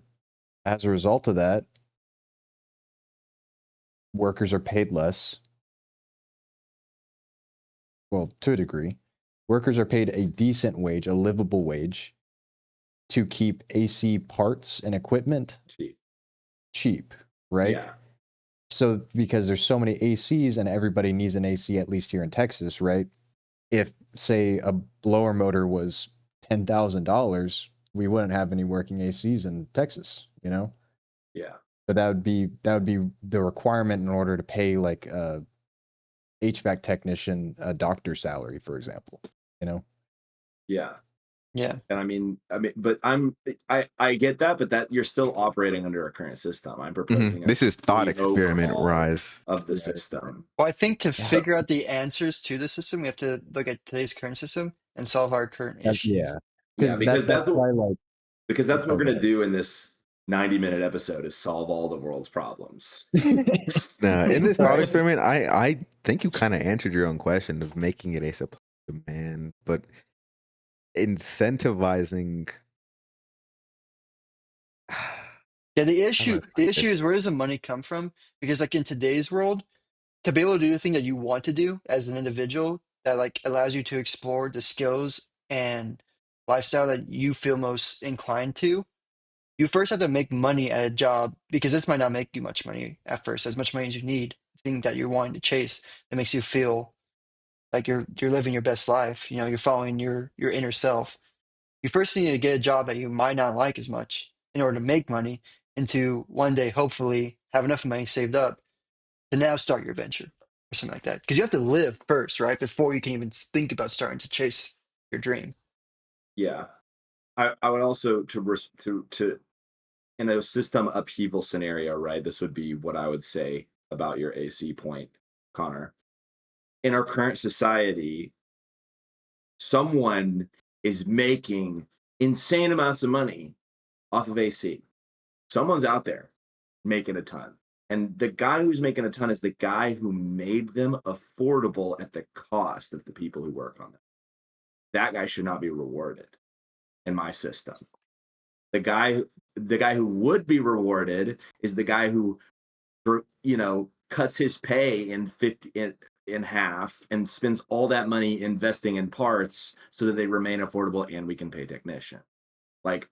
as a result of that, workers are paid less. Well, to a degree. Workers are paid a decent wage, a livable wage, to keep AC parts and equipment cheap, right? Yeah. So because there's so many ACs and everybody needs an AC, at least here in Texas, right? If, say, a blower motor was $10,000, we wouldn't have any working ACs in Texas, you know? Yeah. But that would be the requirement in order to pay like a HVAC technician a doctor's salary, for example, you know? Yeah. Yeah. And but I get that, but that you're still operating under a current system. I'm proposing a This is thought complete experiment, overhaul Rise. of the Right. system. Well, I think to Yeah. figure out the answers to the system, we have to look at today's current system and solve our current issues. Yeah. Yeah, because That's why, like, what oh, we're go gonna do in this 90-minute episode is solve all the world's problems. ahead. In this thought Right. experiment, I think you kind of answered your own question of making it a supply and demand, but incentivizing. Yeah, the How do I issue put is this? where does the money come from? Because like in today's world, to be able to do the thing that you want to do as an individual that like allows you to explore the skills and lifestyle that you feel most inclined to, you first have to make money at a job because this might not make you much money at first, as much money as you need, the thing that you're wanting to chase that makes you feel like you're living your best life. You know, you're following your inner self. You first need to get a job that you might not like as much in order to make money and to one day hopefully have enough money saved up to now start your venture or something like that. Because you have to live first, right? Before you can even think about starting to chase your dream. Yeah. I would also to in a system upheaval scenario, right? This would be what I would say about your AC point, Connor. In our current society, someone is making insane amounts of money off of AC. Someone's out there making a ton. And the guy who's making a ton is the guy who made them affordable at the cost of the people who work on them. That guy should not be rewarded in my system. The guy who would be rewarded is the guy who, cuts his pay in half and spends all that money investing in parts so that they remain affordable and we can pay technician. Like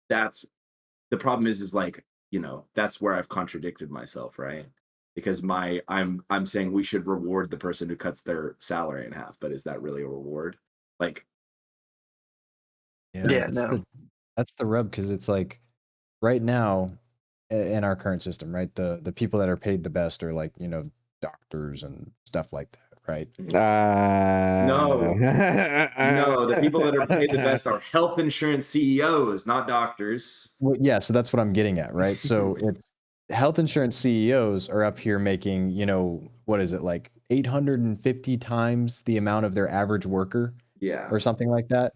that's the problem is like, that's where I've contradicted myself, right? Because I'm saying we should reward the person who cuts their salary in half, but is that really a reward? Like, Yeah, Yeah, no. that's the rub, because it's like right now in our current system, right? The people that are paid the best are like, doctors and stuff like that, right? no, no, the people that are paid the best are health insurance CEOs, not doctors. Well, yeah, so that's what I'm getting at, right? So it's health insurance CEOs are up here making, what is it, like 850 times the amount of their average worker Yeah, or something like that.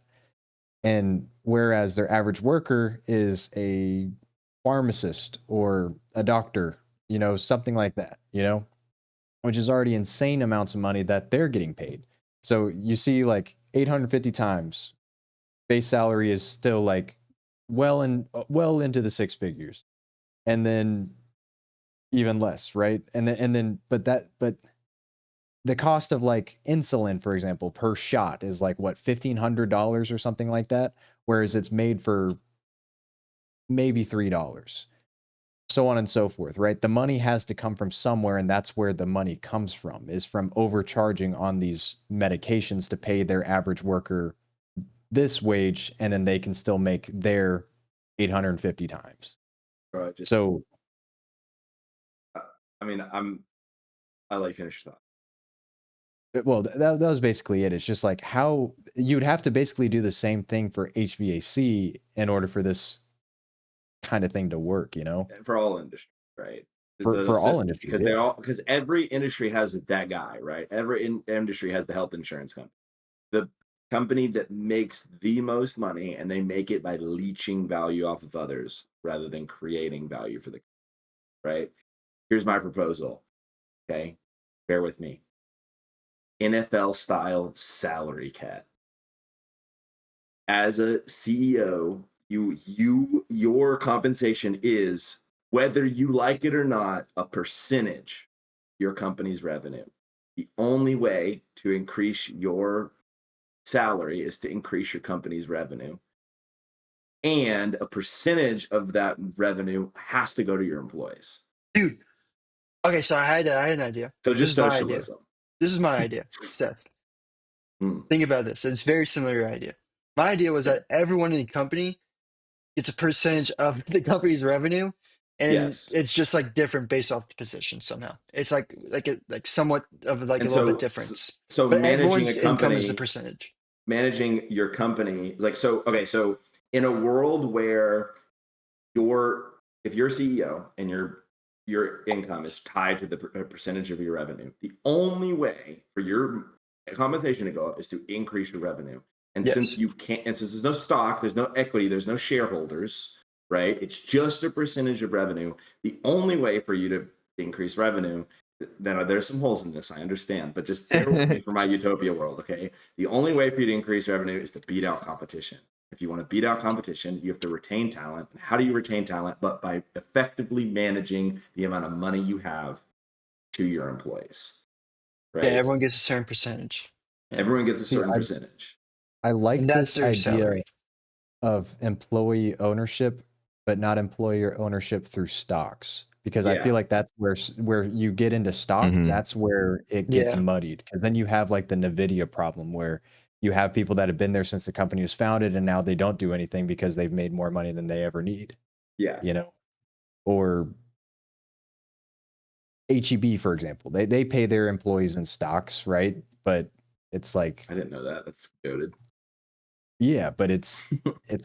And whereas their average worker is a pharmacist or a doctor, something like that, which is already insane amounts of money that they're getting paid. So you see like 850 times base salary is still like well into the six figures, and then even less, right? And then but the cost of like insulin, for example, per shot is like what, $1,500 or something like that, whereas it's made for maybe $3, so on and so forth, right? The money has to come from somewhere, and that's where the money comes from, is from overcharging on these medications to pay their average worker this wage, and then they can still make their 850 times. bro, just So I mean, I let you finish your thought. Well, that was basically it. It's just like how you'd have to basically do the same thing for HVAC in order for this kind of thing to work, you know, For all industries, right? It's a for all system industries. Yeah. because every industry has that guy, right? Every industry has the health insurance company, the company that makes the most money, and they make it by leeching value off of others rather than creating value for the right. Here's my proposal. Okay, bear with me. NFL style salary cap. As a CEO, your compensation is, whether you like it or not, a percentage of your company's revenue. The only way to increase your salary is to increase your company's revenue. And a percentage of that revenue has to go to your employees. Dude. Okay, so I had an idea. So This just is my idea. socialism. This is my idea, Seth. Mm, Think about this. It's very similar to your idea. My idea was okay. that everyone in the company gets a percentage of the company's revenue, and Yes. it's just like different based off the position somehow. It's like somewhat of like a And little bit so difference. so But managing a everyone's income is a company percentage. managing your company, like, so okay, so in a world where your if you're CEO and your income is tied to the percentage of your revenue, the only way for your compensation to go up is to increase your revenue. And since Yes. you can't, and since there's no stock, there's no equity, there's no shareholders, right? It's just a percentage of revenue. The only way for you to increase revenue, now there's some holes in this, I understand, but just bear with me for my utopia world, okay? The only way for you to increase revenue is to beat out competition. If you want to beat out competition, you have to retain talent. And how do you retain talent? But by effectively managing the amount of money you have to your employees, Yeah, right? everyone gets a certain percentage. Yeah. Everyone gets a See, certain percentage. I And like that's this their idea salary. of employee ownership, but not employer ownership through stocks, because I feel Yeah, like that's where you get into stocks. Hmm. That's where it gets Yeah. muddied, because then you have like the Nvidia problem where you have people that have been there since the company was founded and now they don't do anything because they've made more money than they ever need, yeah. you know, or HEB, for example. They pay their employees in stocks, right? But it's like, I didn't know that. That's goaded. yeah, but it's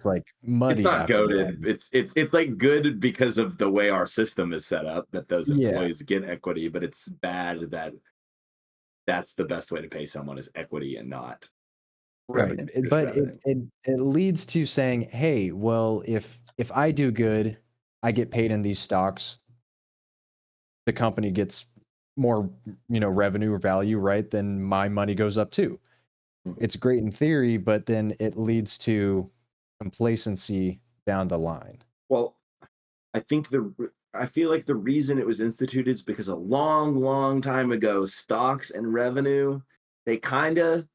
like It's muddied not after a goaded. while. It's like good because of the way our system is set up that those Yeah. employees get equity, but it's bad that that's the best way to pay someone is equity and not Right. revenue, just But revenue. it leads to saying, hey, well, if I do good, I get paid in these stocks, the company gets more, revenue or value, right? Then my money goes up too. Mhm. It's great in theory, but then it leads to complacency down the line. Well, I feel like the reason it was instituted is because a long, long time ago, stocks and revenue, they kind of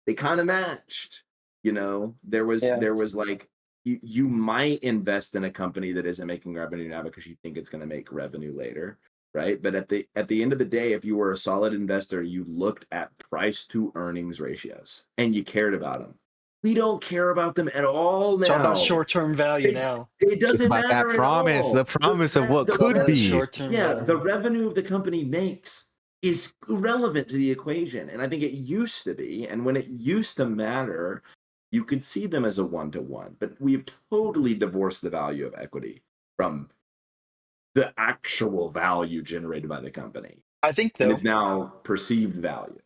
they kind of matched. There was Yeah. there was like you might invest in a company that isn't making revenue now because you think it's going to make revenue later, right? But at the end of the day, if you were a solid investor, you looked at price to earnings ratios and you cared about them. We don't care about them at all It's all about now. short-term value It now. it It's doesn't about that matter at promise, the all. promise of what It's all could about the be. short-term Yeah, the value. revenue the company makes is irrelevant to the equation. And I think it used to be. And when it used to matter, you could see them as a one-to-one. But we've totally divorced the value of equity from the actual value generated by the company. I think And though, it's now perceived value.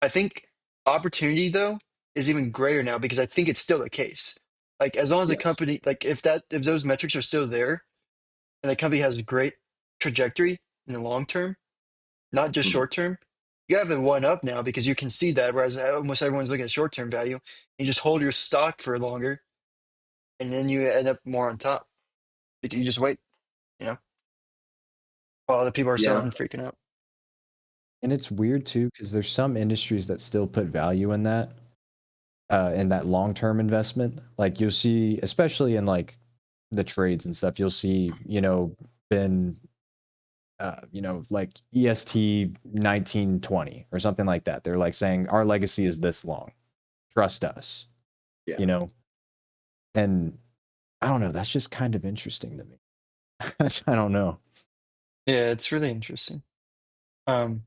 I think opportunity though is even greater now because I think it's still the case. Like as long as the Yes. company, like if those metrics are still there and the company has a great trajectory in the long term, not just Mhm. short term, you have the one up now because you can see that. Whereas almost everyone's looking at short term value, you just hold your stock for longer, and then you end up more on top. You just wait, you know, while other people are selling Yeah. and freaking out. And it's weird too, because there's some industries that still put value in that long-term investment. Like you'll see, especially in like the trades and stuff, you'll see, been like EST 1920 or something like that. They're like saying our legacy is this long. Trust us, Yeah. you know? And I don't know, that's just kind of interesting to me. I don't know. Yeah, it's really interesting. Um,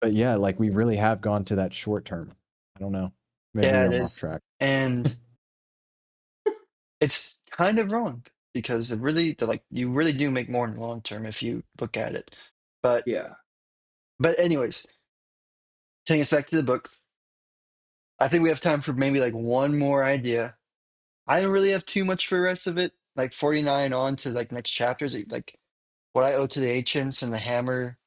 But yeah, like we really have gone to that short term. I don't know. Maybe yeah, it I'm off is. track. And it's kind of wrong because you really do make more in the long term if you look at it. But Yeah. but anyways, taking us back to the book, I think we have time for maybe like one more idea. I don't really have too much for the rest of it. Like 49 on to like next chapters, like what I owe to the ancients and the hammer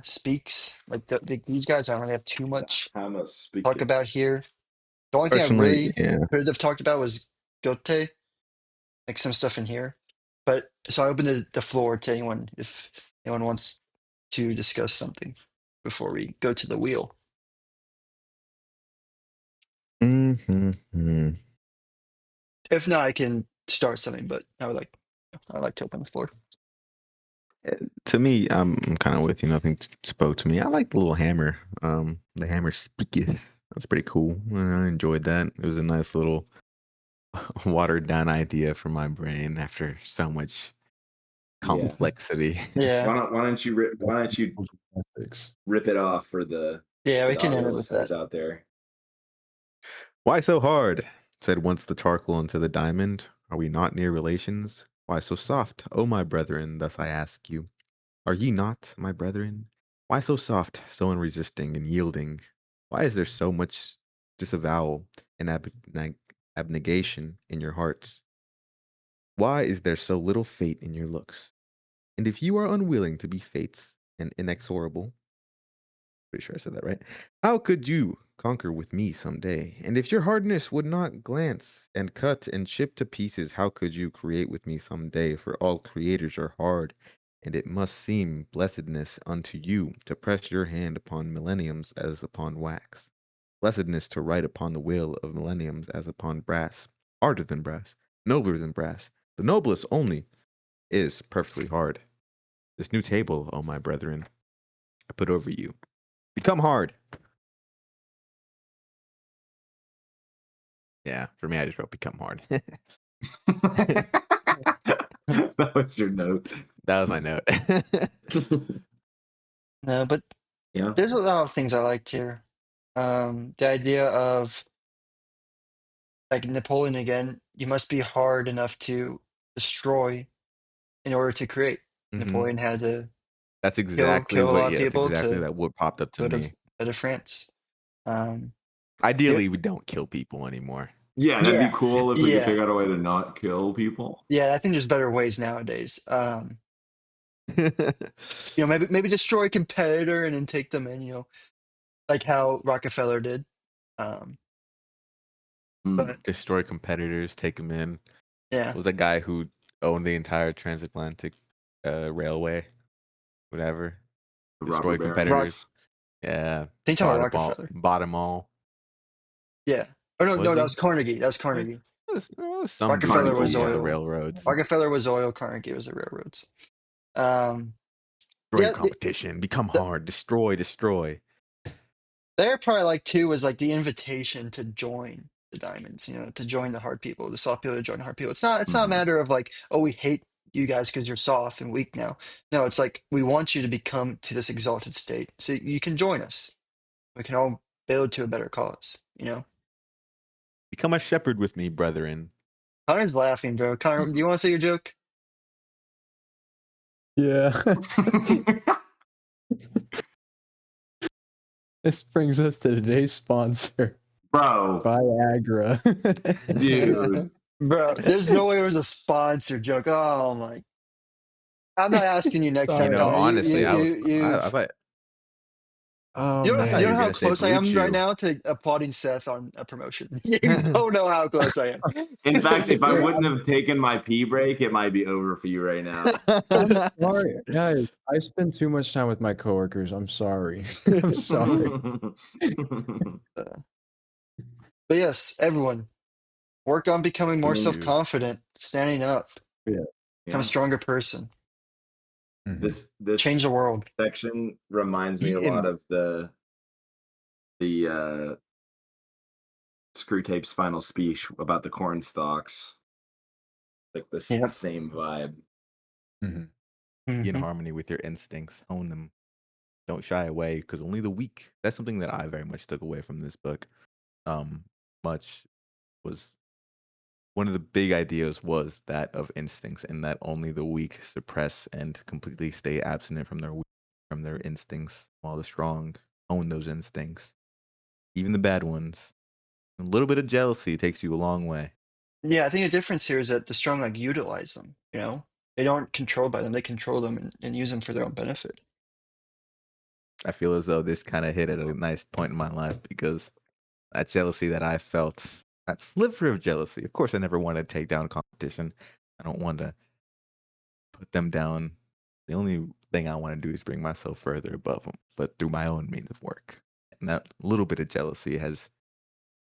speaks. Like these guys, I don't really have too The much Hammer to talk speaketh. about here. The only thing I Personally, really yeah. could have talked about was Goethe, like some stuff in here. But so I open the floor to anyone if anyone wants to discuss something before we go to the wheel. Mm-hmm. If not, I can start something, but I would like to open the floor. To me, I'm kind of with you. Nothing spoke to me. I like the little hammer. The hammer speaketh. That's pretty cool. I enjoyed that. It was a nice little watered down idea for my brain after so much Yeah. complexity. Yeah, Why don't you Gymnastics. rip it off for the yeah, we can audio end it with that. listeners out there? Why so hard? Said once the charcoal unto the diamond. Are we not near relations? Why so soft, O my brethren? Thus I ask you. Are ye not, my brethren? Why so soft, so unresisting and yielding? Why is there so much disavowal and abnegation in your hearts? Why is there so little fate in your looks? And if you are unwilling to be fates and inexorable, pretty sure I said that right, how could you conquer with me some day? And if your hardness would not glance and cut and chip to pieces, how could you create with me some day? For all creators are hard, and it must seem blessedness unto you to press your hand upon millenniums as upon wax. Blessedness to write upon the wheel of millenniums as upon brass, harder than brass, nobler than brass. The noblest only is perfectly hard. This new table, O my brethren, I put over you. Become hard. Yeah, for me, I just wrote become hard. That was your note. That was my note. No, but Yeah. there's a lot of things I liked here. The idea of like Napoleon again, you must be hard enough to destroy in order to create. hmm Napoleon had to That's exactly kill a what. lot of Yeah, that's people exactly to that what popped up to go to me. go to France. Um, yeah, Ideally, we don't kill people anymore. Yeah, that'd be yeah, cool if we could yeah, figure out a way to not kill people. yeah. I think there's better ways nowadays. Maybe destroy a competitor and then take them in. Like how Rockefeller did. Um, Hmm. but Destroy competitors, take them in. yeah, It was a guy who owned the entire transatlantic railway, whatever. The robber Destroy Rock. competitors. barons. Yeah, I think you're talking about Rockefeller. bought them all. Yeah. Oh no, Was no, that he? was Carnegie. That was Was, Carnegie. some dude Rockefeller who was Carnegie, owned yeah. the oil. railroads. Rockefeller was oil. Carnegie was the railroads. Um, Destroy yeah, competition. Become the, hard. Destroy. Destroy. there probably like too was like the invitation to join the diamonds. To join the hard people, the soft people to join the hard people. It's not a Mhm. matter of like, oh, we hate you guys because you're soft and weak now. No, it's like we want you to become to this exalted state so you can join us. We can all build to a better cause. Become a shepherd with me, brethren. Connor's laughing, bro. Connor, do you want to say your joke? Yeah. This brings us to today's sponsor, Bro, Viagra. dude. Bro, there's no way it was a sponsored joke. Oh my. I'm not asking you next You time, know, Connor. Sorry. honestly, I thought, Oh You I know, thought you you know were man. how gonna say close I Blue am right Chew. now to applauding Seth on a promotion. You don't know how close I am. In fact, if I Yeah, wouldn't have taken my pee break, it might be over for you right now. I'm sorry. Guys, I spend too much time with my coworkers. I'm sorry. I'm sorry. But yes, everyone, work on becoming I more mean, Chew. self-confident, standing up, Yeah. become a yeah. stronger person, Mhm. This change the world. section reminds me a lot Eating. of the Screw Tape's final speech about the corn stalks. Like this Yep. same vibe. Mhm. Be in Mhm. harmony with your instincts. Hone them. Don't shy away, because only the weak. That's something that I very much took away from this book. Um, much was one of the big ideas was that of instincts, and that only the weak suppress and completely stay abstinent from their instincts, while the strong own those instincts, even the bad ones. A little bit of jealousy takes you a long way. Yeah, I think the difference here is that the strong like utilize them, you know? They aren't controlled by them. They control them and use them for their own benefit. I feel as though this kind of hit at a nice point in my life, because that jealousy that I felt, that sliver of jealousy. Of course, I never want to take down competition. I don't want to put them down. The only thing I want to do is bring myself further above them, but through my own means of work. And that little bit of jealousy has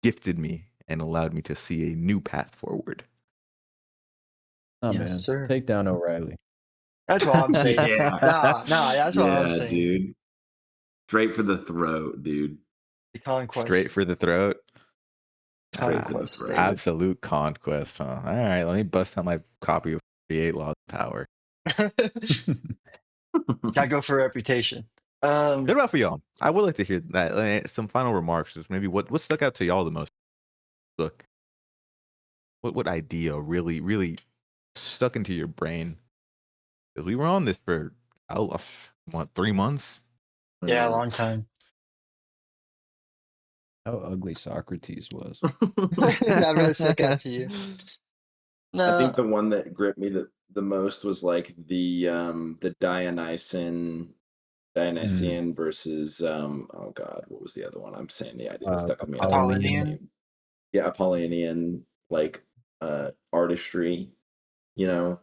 gifted me and allowed me to see a new path forward. Oh Yes, man, sir. take down O'Reilly. That's what I'm saying. Yeah. Nah, that's what I'm Yeah, saying. dude. Straight for the throat, dude. The Straight conquest. for the throat. Straight for the Conquest, throat. David. Absolute conquest, huh? All right, let me bust out my copy of 48 Laws of Power. Gotta go for reputation. What about for y'all? I would like to hear that. Some final remarks. Just maybe what stuck out to y'all the most? Look, what idea really stuck into your brain? Because we were on this for what, 3 months? Yeah, a Yeah. long time. How ugly Socrates was. That really stuck out to you. I No, think the one that gripped me the most was like the Mm. Dionysian versus oh god, what was the other one? I'm saying the idea stuck with me and I can't think of the Apollonian. Apollonian. name. Yeah, Apollonian, like artistry, you know,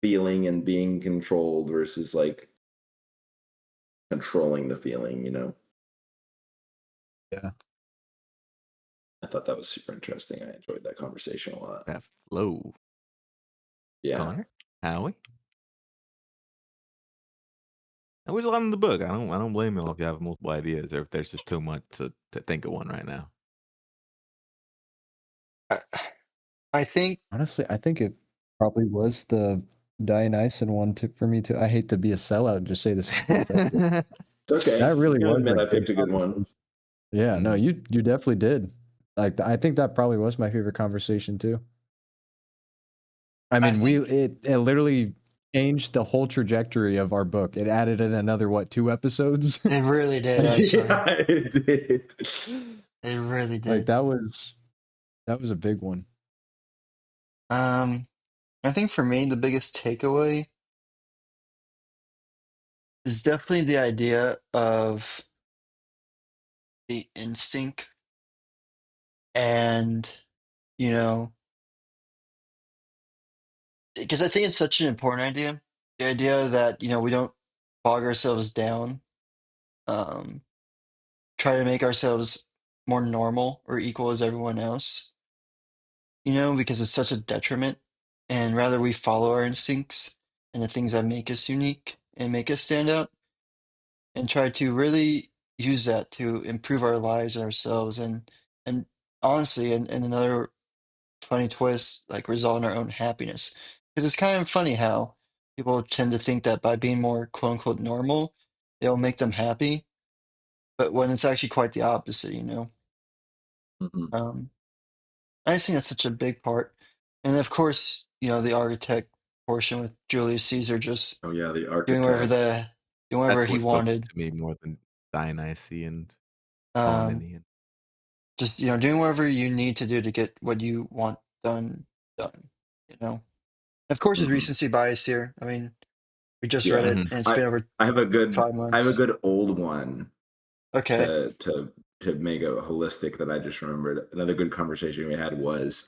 feeling and being controlled versus like controlling the feeling, you know. Yeah. I thought that was super interesting. I enjoyed that conversation a lot. That flow. Yeah. Connor, Howie. There was a lot in the book. I don't blame you if you have multiple ideas or if there's just too much to think of one right now. I, I think Honestly, I think it probably was the Dionysian one for me too. I hate to be a sellout and just say this. It's okay. That You really can was a admit I good picked a good one. conversation. Yeah, no, Mhm. you definitely did. Like I think that probably was my favorite conversation too. I I mean, think it literally changed the whole trajectory of our book. It added in another 2 episodes. it really did Like, actually. Yeah, it did. It really like did. that was a big one. Um, I think for me the biggest takeaway is definitely the idea of the instinct and you know because I think it's such an important idea. The idea that we don't bog ourselves down, um, try to make ourselves more normal or equal as everyone else. Because it's such a detriment, and rather we follow our instincts and the things that make us unique and make us stand out, and try to really use that to improve our lives and ourselves, and honestly, and another funny twist, like result in our own happiness. Because it's kind of funny how people tend to think that by being more quote unquote normal, it'll make them happy, but when it's actually quite the opposite. Mhm. Um, I just think that's such a big part. And of course, the architect portion with Julius Caesar just Oh yeah, the doing whatever architect. the doing whatever That's he what spoke wanted. to me more than Dionysian and Um, Colony. just doing whatever you need to do to get what you want done. You know. Of course, there's Mhm. recency bias here. I mean, we just read Yeah. it Mhm. and it's I been over I have a good 5 months. old one Okay. to make a holistic that I just remembered. Another good conversation we had was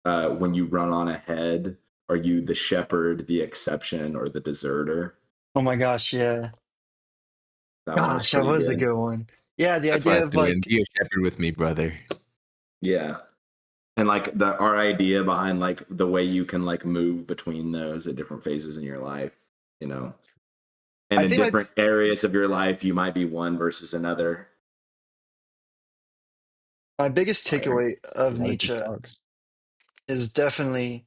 when you run on ahead, are you the shepherd, the exception, or the deserter? Oh my gosh, yeah. That one was Gosh, that pretty was a good. good one. Yeah, the That's why I idea of threw in like, be a shepherd with me, brother. Yeah. And like our idea behind like the way you can like move between those at different phases in your life, you know. And I in think different areas of your life, you might be one versus another. my biggest Fire. takeaway A of lot of good Nietzsche talks. is definitely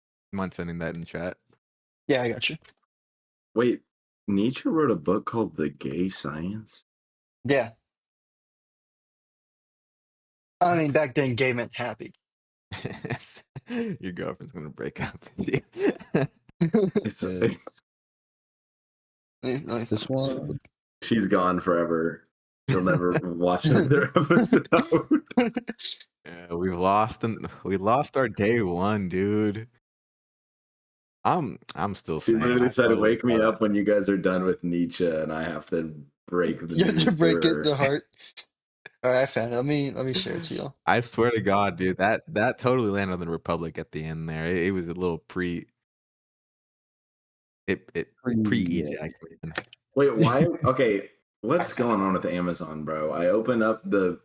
Mind sending that in chat? Yeah, I got you. Wait, Nietzsche wrote a book called The Gay Science? Yeah. I mean, What? back then, gay meant happy. Your girlfriend's gonna break up with you. It's Is Let me this find this. one? she's gone forever. She'll never watch another episode. Yeah, we lost our day one, dude. I'm still She saying literally I said, totally "Wake me saw that. up when you guys are done with Nietzsche," and I have to break the You have to news to break it, her. the heart. All right, I found it. Let me share it to y'all. I swear to God, dude, that totally landed on the Republic at the end there. It was a little pre Yeah. ejac, man. Wait, why? Okay, I what's found it. going on with Amazon, bro? I open up the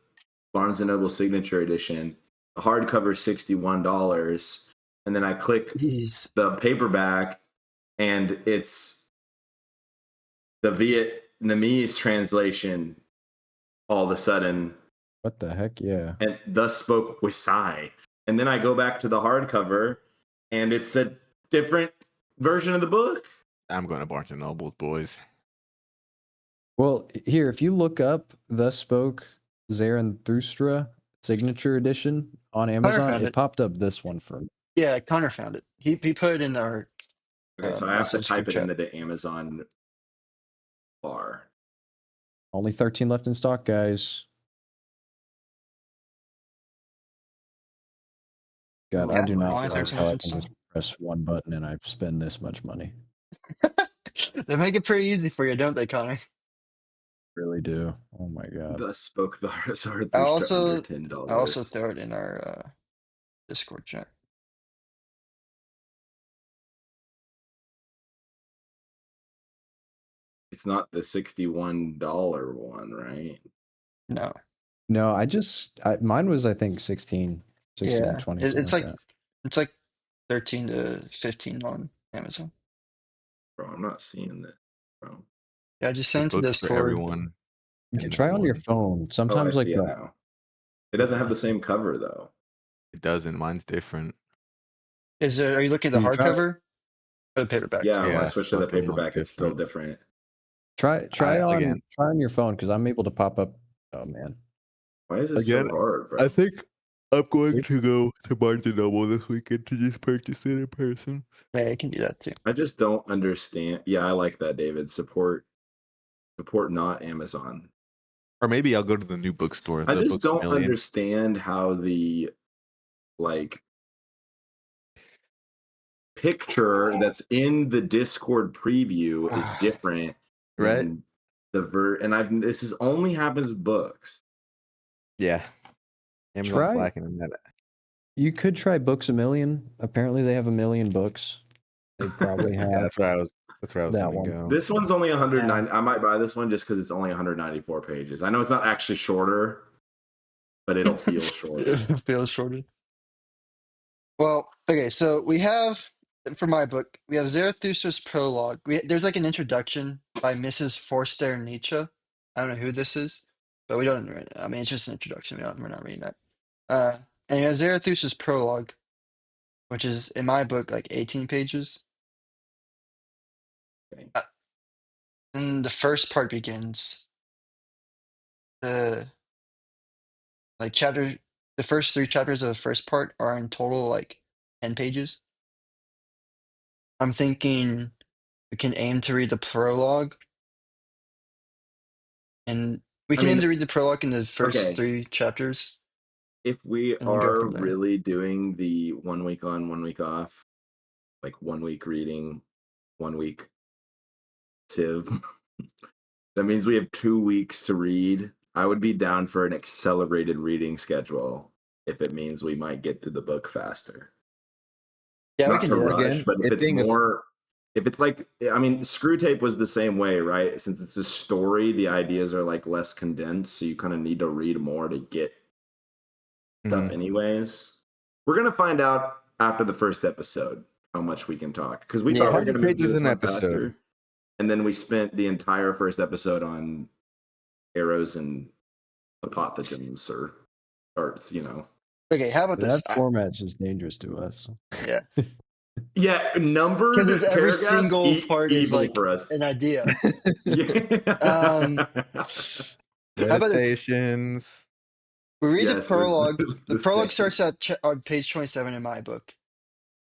Barnes and Noble Signature Edition, the hardcover $61, and then I click Jeez. the paperback, and it's the Vietnamese translation all of a sudden, What the heck? Yeah. and thus spoke Wisai. And then I go back to the hardcover, and it's a different version of the book. I'm going to Barnes and Noble, boys. Well, here, if you look up "Thus Spoke Zarathustra" signature edition on Connor Amazon, found it it. popped up this one for me. Yeah, Connor found it. He put it in our Okay, so I have to message type group it chat. into the Amazon bar. Only 13 left in stock, guys. God, Oh I Yeah, do my not only like 13 how left I in can stock. just press one button and I spend this much money. They make it pretty easy for you, don't they, Connor? Really do. Oh my god. Thus spoke the I Zarathustra under also $10. throw it in our Discord chat. It's not the $61 one, right? No. No, mine was I think 16 or Yeah. 20, something like that. It's like 13 to 15 on Amazon. Bro, I'm not seeing this, bro. Yeah, just There's send it to books for Discord. everyone You in can that try on your one. phone. Oh, I Sometimes like see it that. now. It doesn't have the same cover though. It doesn't. Mine's different. Are you looking at Can the you hardcover or the paperback? Yeah, when I Yeah, switch to the both of them look paperback, it's still different. different. try Again, on your phone because I'm able to pop up. Oh man. Why is this again, so hard, I bro? think I'm going to go to Barnes and Noble this weekend to just purchase it in person. Yeah, you can do that too. I just don't understand. Yeah, I like that, David. Support not Amazon. Or maybe I'll go to the new bookstore, I the just Books A don't Million. understand how the like picture that's in the Discord preview is different Right? than and this is only happens with books. Yeah. Amazon's Try lacking in that. You could try Books A Million. Apparently they have a million books. They probably Yeah, have that's where I was that gonna one. go. This one's only 109. Yeah. I might buy this one just because it's only 194 pages. I know it's not actually shorter, but it'll feel shorter. It feels shorter. Well, okay, so we have for my book, we have Zarathustra's prologue. There's like an introduction by Mrs. Forster Nietzsche. I don't know who this is, but we don't. I mean, it's just an introduction. We're not reading that. And you have Zarathustra's prologue, which is in my book like 18 pages. Okay. And the first part begins. The like chapter, the first three chapters of the first part are in total like 10 pages. I'm thinking we can aim to read the prologue, and we I can aim mean, to read the prologue in the first okay. three chapters, If we and then go are from there. really doing the 1 week on, 1 week off, like 1 week reading, 1 week civ, that means we have 2 weeks to read. I would be down for an accelerated reading schedule if it means we might get through the book faster. Yeah, we Not can to do that. rush, Again, but if it it's being a more, if it's like, I mean, Screw Tape was the same way, right? Since it's a story, the ideas are like less condensed, so you kind of need to read more to get stuff, anyways. We're gonna find out after the first episode how much we can talk because we thought we Yeah, were gonna 100 move through pages this an one episode. faster, and then we spent the entire first episode on arrows and apothegms or arts, okay, how about this? That format's just dangerous to us. Yeah, Yeah, because numbered it's every paragraphs single part is evil like for us. an idea. Yeah. How about this? Meditations. We read the Yes, it was prologue. The the prologue same. starts at on page 27 in my book,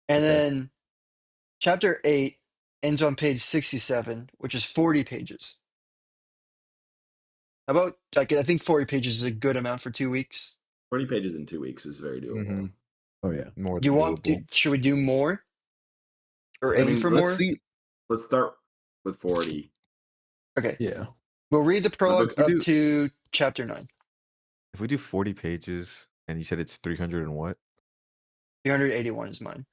and Okay. then chapter 8 ends on page 67, which is 40 pages. How about, like, I think 40 pages is a good amount for 2 weeks. 40 pages in 2 weeks is very doable. Mm-hmm. Oh yeah. More Do you than want? doable. Should we do more or I aim Let's mean, for let's more? see. let's start with 40. Okay, Yeah. we'll read the My prologue book, If we up do to chapter 9, if we do 40 pages and you said it's 300 and what? 381 is mine.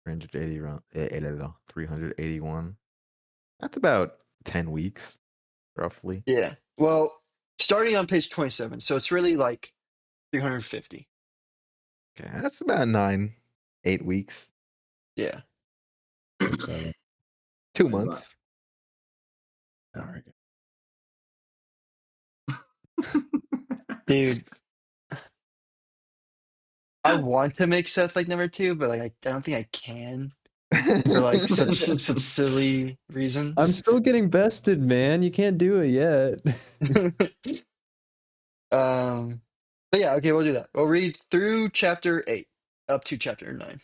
380 round 381. That's about 10 weeks, roughly. Yeah. Well, starting on page 27, so it's really like 350. Okay, that's about 8 weeks. Yeah. 27. 2 Mine's not. months. All right. Dude, I want to make Seth like number 2, but like I don't think I can for like such silly I'm reasons. still getting bested, man. You can't do it yet. But yeah, okay, we'll do that. We'll read through chapter 8 up to chapter 9,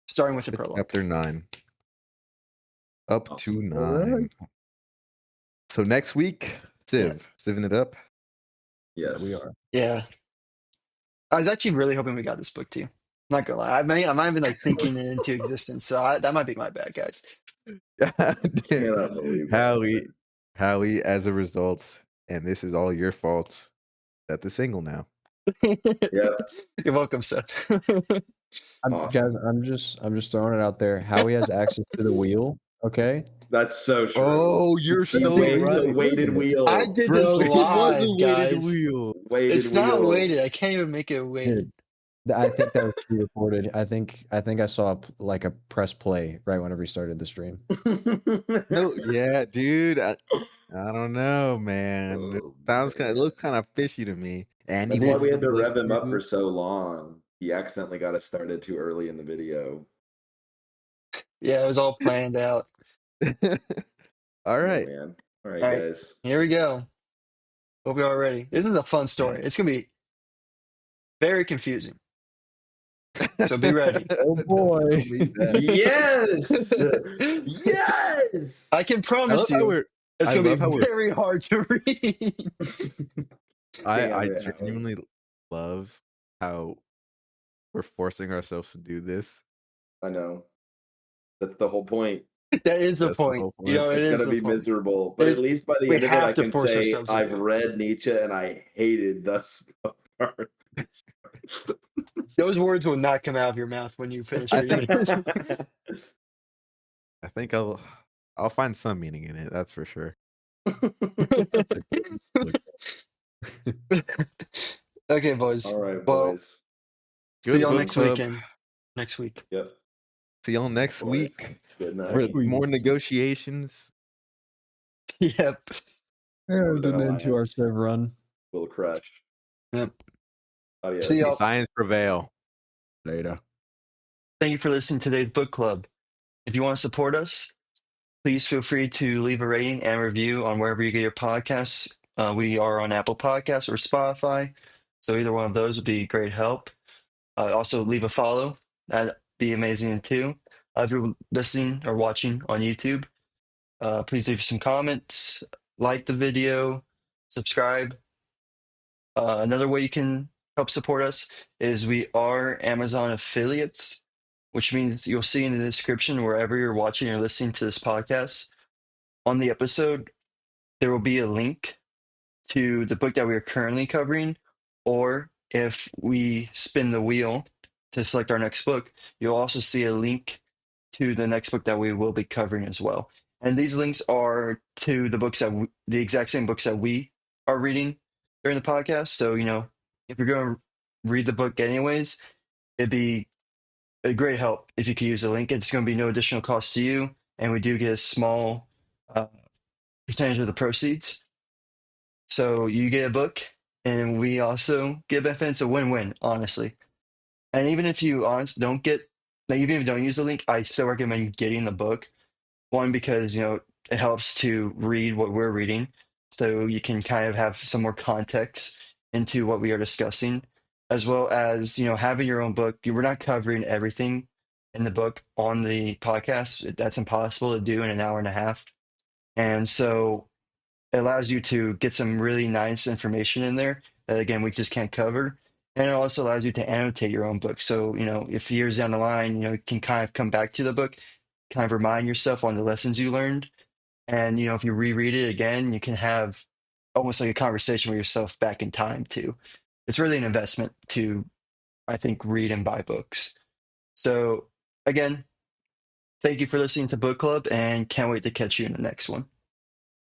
starting with the It's prologue. chapter 9. Up to Awesome. All right. 9. So next week, Yeah. Civing it up. Yes. We are. Yeah. I was actually really hoping we got this book too. Not gonna lie. I might have been like thinking it into existence. So that might be my bad, guys. Cannot believe that Howie, Howie, as a result, and this is all your fault, that the single now. Yep. You're welcome, Seth. Awesome. Guys, I'm just throwing it out there. Howie has access to the wheel. Okay. That's so true. Oh, you're so The right, weighted wheel. I did this bro. It was a live, weighted guys. wheel. Weighted It's not wheel. weighted. I can't even make it weighted. I think that was pre-recorded. I think I saw like a press play right whenever we started the stream. No, yeah, dude. I don't know, man. It Oh, sounds kind. It man. looks kind of fishy to me. And he That's why we wanted to had to be rev him up for true. so long. He accidentally got us started too early in the video. Yeah, it was all planned out. All Oh, right. man. All right, All right, guys. here we go. Hope you're all ready. This is a fun story. It's gonna be very confusing. So be ready. Oh boy. Don't be that. Yes. Yes. I can I love promise how you we're. it's I gonna love be how we're. very hard to read. I Damn it, Howie. genuinely love how we're forcing ourselves to do this. I know. That's the whole point. That is the That's the point. whole You point. know, it It's is gonna the be point. miserable, but at least by the We end of it, I have to can force say ourselves to I've do it. read Nietzsche and I hated thus far. Those words will not come out of your mouth when you finish I reading think. it. I think I'll find some meaning in it. That's for sure. That's a good look. Okay, boys. All right, Well, boys. see Good y'all book next club. weekend. Next week. Yep. See y'all All right, next boys. week Good for night. more negotiations. Yep. And Northern an end to our Alliance Civ run. will crush. Yep. Adios. See y'all. Science prevail. Later. Thank you for listening to today's book club. If you want to support us, please feel free to leave a rating and review on wherever you get your podcasts. We are on Apple Podcasts or Spotify, so either one of those would be great help. Also, leave a follow. That'd be amazing too. If you're listening or watching on YouTube, please leave some comments, like the video, subscribe. Another way you can help support us is we are Amazon affiliates, which means you'll see in the description wherever you're watching or listening to this podcast on the episode, there will be a link to the book that we are currently covering, or if we spin the wheel to select our next book, you'll also see a link to the next book that we will be covering as well. And these links are to the books the exact same books that we are reading during the podcast. So, if you're going to read the book anyways, it'd be a great help if you could use the link. It's going to be no additional cost to you. And we do get a small percentage of the proceeds. So you get a book, and we also get a benefit. It's a win-win, honestly. And even if you don't get Now, even if you don't use the link, I still recommend getting the book. One, because it helps to read what we're reading, so you can kind of have some more context into what we are discussing, as well as having your own book. We're not covering everything in the book on the podcast. That's impossible to do in an hour and a half, and so it allows you to get some really nice information in there that again we just can't cover. And it also allows you to annotate your own book. So, if years down the line, you can kind of come back to the book, kind of remind yourself on the lessons you learned. And, if you reread it again, you can have almost like a conversation with yourself back in time too. It's really an investment to, I think, read and buy books. So again, thank you for listening to Book Club and can't wait to catch you in the next one.